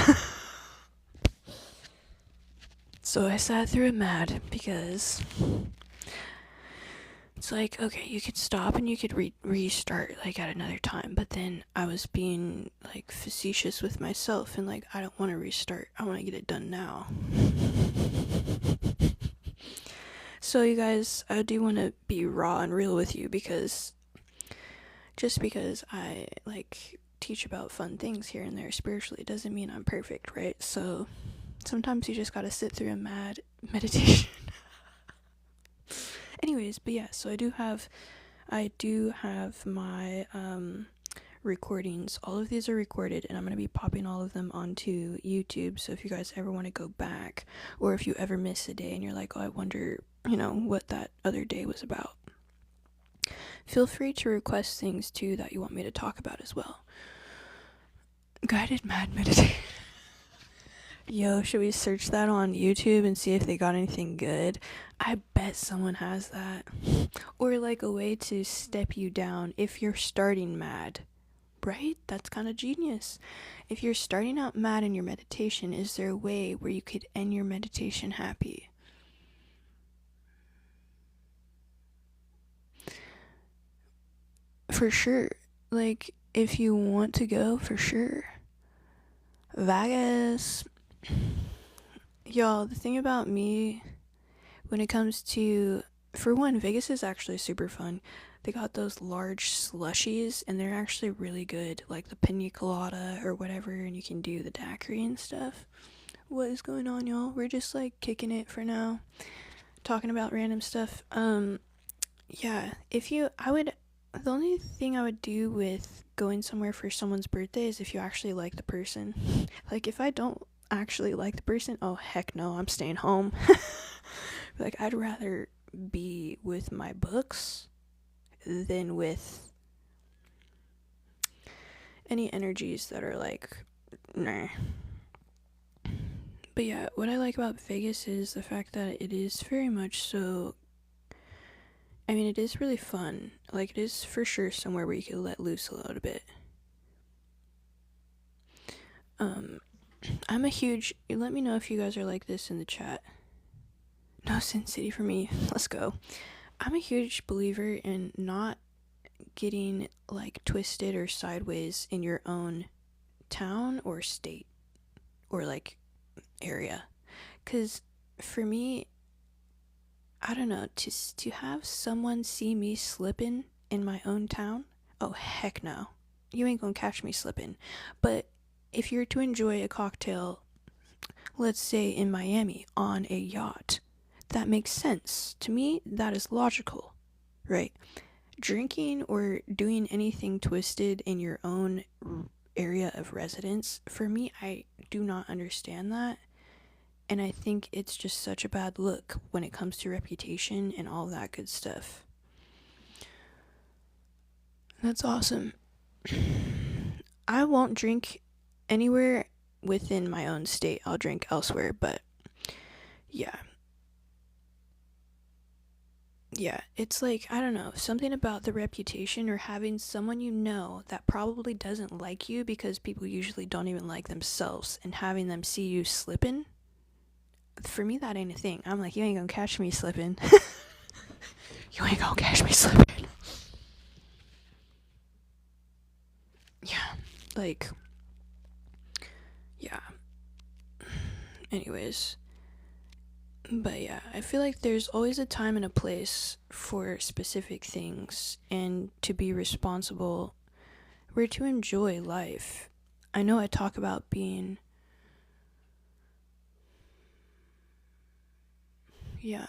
Speaker 1: So I sat through it mad because it's like, okay, you could stop and you could restart like at another time, but then I was being like facetious with myself and like, I don't want to restart, I want to get it done now. So you guys, I do want to be raw and real with you, because just because I like teach about fun things here and there spiritually doesn't mean I'm perfect, right? So sometimes you just gotta sit through a mad meditation. Anyways, but yeah, so I do have my recordings. All of these are recorded, and I'm going to be popping all of them onto YouTube. So if you guys ever want to go back, or if you ever miss a day and you're like, oh, I wonder, what that other day was about, feel free to request things too that you want me to talk about as well. Guided mad meditation. Yo, should we search that on YouTube and see if they got anything good? I bet someone has that. Or like a way to step you down if you're starting mad. Right? That's kind of genius. If you're starting out mad in your meditation, is there a way where you could end your meditation happy? For sure. Like, if you want to go, for sure. Vegas. Y'all, the thing about me, when it comes to, for one, Vegas is actually super fun. They got those large slushies, and they're actually really good, like the pina colada or whatever, and you can do the daiquiri and stuff. What is going on, y'all? We're just like kicking it for now, talking about random stuff. Yeah, the only thing I would do with going somewhere for someone's birthday is if you actually like the person. Like, if I don't actually like the person, oh heck no, I'm staying home. Like, I'd rather be with my books than with any energies that are like, nah. But yeah, what I like about Vegas is the fact that it is very much so, I mean, it is really fun. Like, it is for sure somewhere where you can let loose a little bit. I'm a huge, let me know if you guys are like this in the chat. No Sin City for me, let's go. I'm a huge believer in not getting like twisted or sideways in your own town or state or like area, because for me, I don't know, to have someone see me slipping in my own town, oh heck no, you ain't gonna catch me slipping. But if you're to enjoy a cocktail, let's say in Miami on a yacht, that makes sense to me. That is logical, right? Drinking or doing anything twisted in your own area of residence, for me, I do not understand that. And I think it's just such a bad look when it comes to reputation and all that good stuff. That's awesome. I won't drink anywhere within my own state. I'll drink elsewhere, but yeah. Yeah, it's like, I don't know, something about the reputation or having someone you know that probably doesn't like you, because people usually don't even like themselves, and having them see you slipping, for me, that ain't a thing. I'm like, you ain't gonna catch me slipping. You ain't gonna catch me slipping. Yeah, like, yeah. Anyways, but yeah, I feel like there's always a time and a place for specific things, and to be responsible, we're to enjoy life. I know I talk about being, yeah,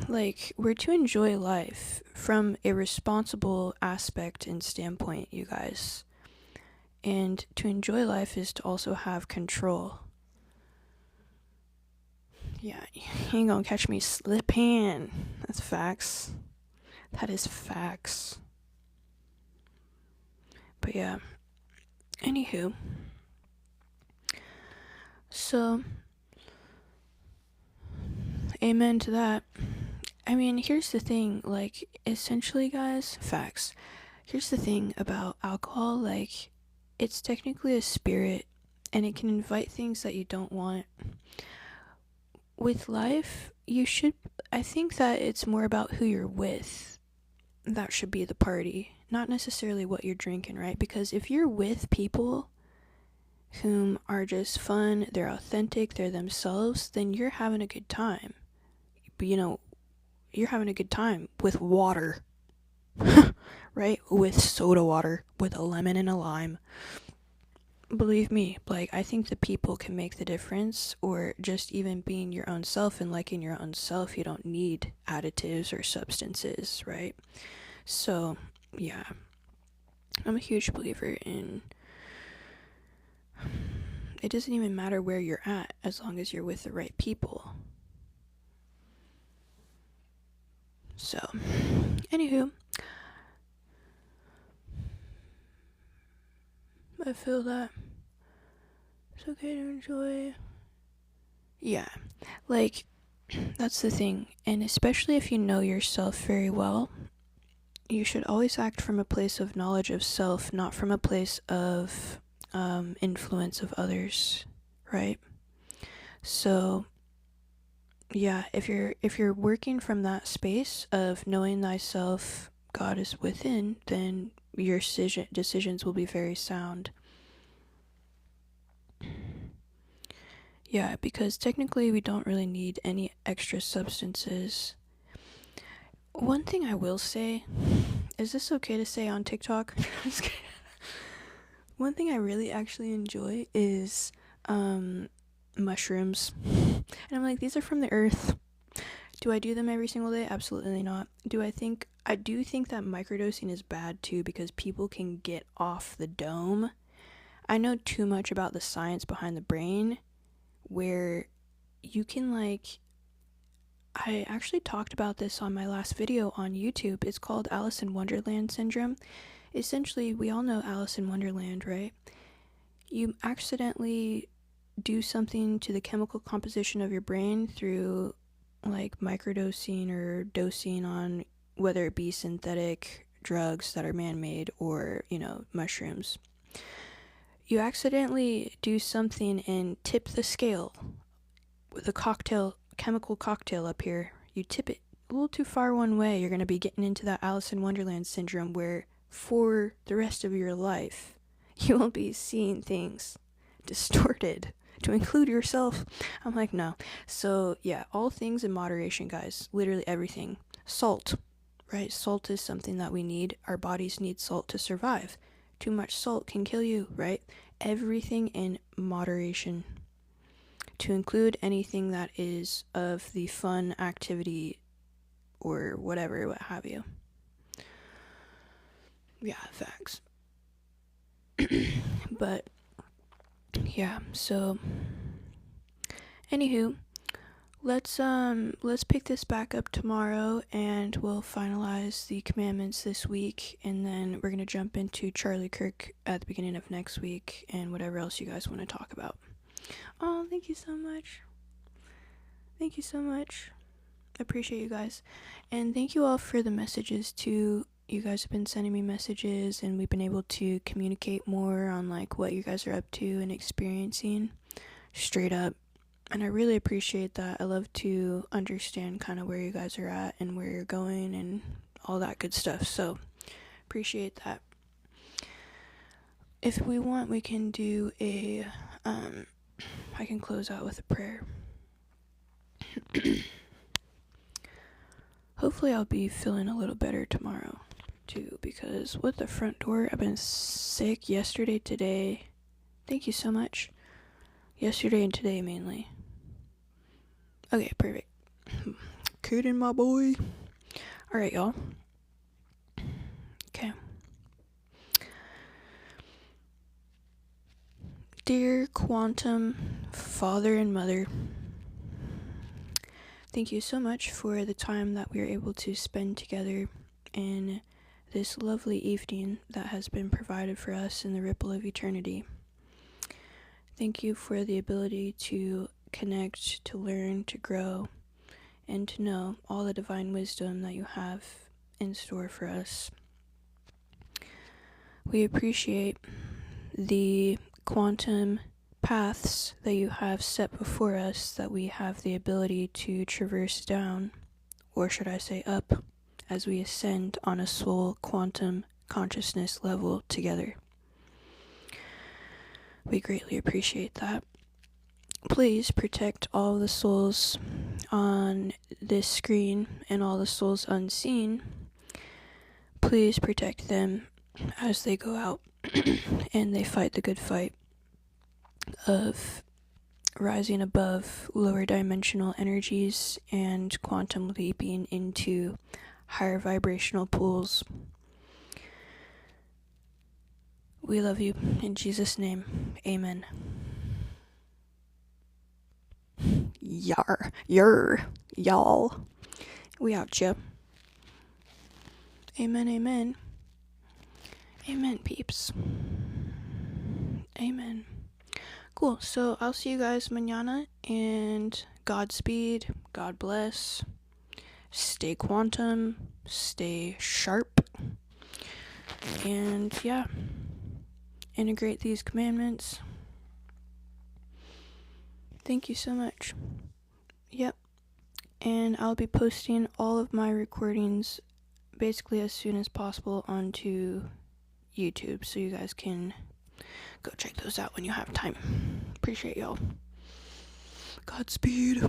Speaker 1: like, we're to enjoy life from a responsible aspect and standpoint, you guys. And to enjoy life is to also have control. Yeah, you ain't gonna catch me slipping. That's facts. That is facts. But yeah, anywho. So, amen to that. I mean, here's the thing, like, essentially, guys, facts. Here's the thing about alcohol, like, it's technically a spirit, and it can invite things that you don't want. with life, I think that it's more about who you're with. That should be the party, not necessarily what you're drinking, right? Because if you're with people whom are just fun, they're authentic, they're themselves, then you're having a good time. You're having a good time with water, right? With soda water, with a lemon and a lime. Believe me, I think the people can make the difference, or just even being your own self and liking your own self, you don't need additives or substances, right? So, yeah, I'm a huge believer in it doesn't even matter where you're at as long as you're with the right people. So, anywho, I feel that it's okay to enjoy. Yeah, that's the thing. And especially if you know yourself very well, you should always act from a place of knowledge of self, not from a place of influence of others, right? So, yeah, if you're working from that space of knowing thyself, God is within, then your decisions will be very sound. Yeah, because technically we don't really need any extra substances. One thing I will say, is this okay to say on TikTok? One thing I really actually enjoy is mushrooms. And I'm like, these are from the earth. Do I do them every single day? Absolutely not. I do think that microdosing is bad too, because people can get off the dome. I know too much about the science behind the brain, where you can I actually talked about this on my last video on YouTube. It's called Alice in Wonderland syndrome. Essentially, we all know Alice in Wonderland, right? You accidentally do something to the chemical composition of your brain through microdosing or dosing on whether it be synthetic drugs that are man-made or, mushrooms. You accidentally do something and tip the scale with a chemical cocktail up here. You tip it a little too far one way, you're going to be getting into that Alice in Wonderland syndrome where for the rest of your life you will be seeing things distorted, to include yourself. I'm like, no. So yeah, all things in moderation, guys. Literally everything. Salt, right? Salt is something that we need. Our bodies need salt to survive. Too much salt can kill you, right? Everything in moderation, to include anything that is of the fun activity or whatever, what have you. Yeah, facts. But yeah, so anywho, let's pick this back up tomorrow, and we'll finalize the commandments this week, and then we're gonna jump into Charlie Kirk at the beginning of next week, and whatever else you guys want to talk about. Oh, thank you so much. Thank you so much. I appreciate you guys, and thank you all for the messages too. You guys have been sending me messages, and we've been able to communicate more on what you guys are up to and experiencing, straight up. And I really appreciate that. I love to understand kind of where you guys are at and where you're going and all that good stuff. So, appreciate that. If we want, we can do I can close out with a prayer. Hopefully I'll be feeling a little better tomorrow too, because with the front door, I've been sick yesterday, today. Thank you so much. Yesterday and today mainly. Okay, perfect. Kidding, my boy. Alright, y'all. Okay. Dear Quantum Father and Mother, thank you so much for the time that we are able to spend together in this lovely evening that has been provided for us in the ripple of eternity. Thank you for the ability to connect, to learn, to grow, and to know all the divine wisdom that you have in store for us. We appreciate the quantum paths that you have set before us that we have the ability to traverse down, or should I say up, as we ascend on a soul quantum consciousness level together. We greatly appreciate that. Please protect all the souls on this screen and all the souls unseen. Please protect them as they go out and they fight the good fight of rising above lower dimensional energies and quantum leaping into higher vibrational pools. We love you. In Jesus' name, amen. Y'all. We out ya. Amen, amen. Amen, peeps. Amen. Cool, so I'll see you guys mañana, and Godspeed, God bless, stay quantum, stay sharp, and yeah, integrate these commandments. Thank you so much. Yep, and I'll be posting all of my recordings basically as soon as possible onto YouTube, so you guys can go check those out when you have time. Appreciate y'all. Godspeed.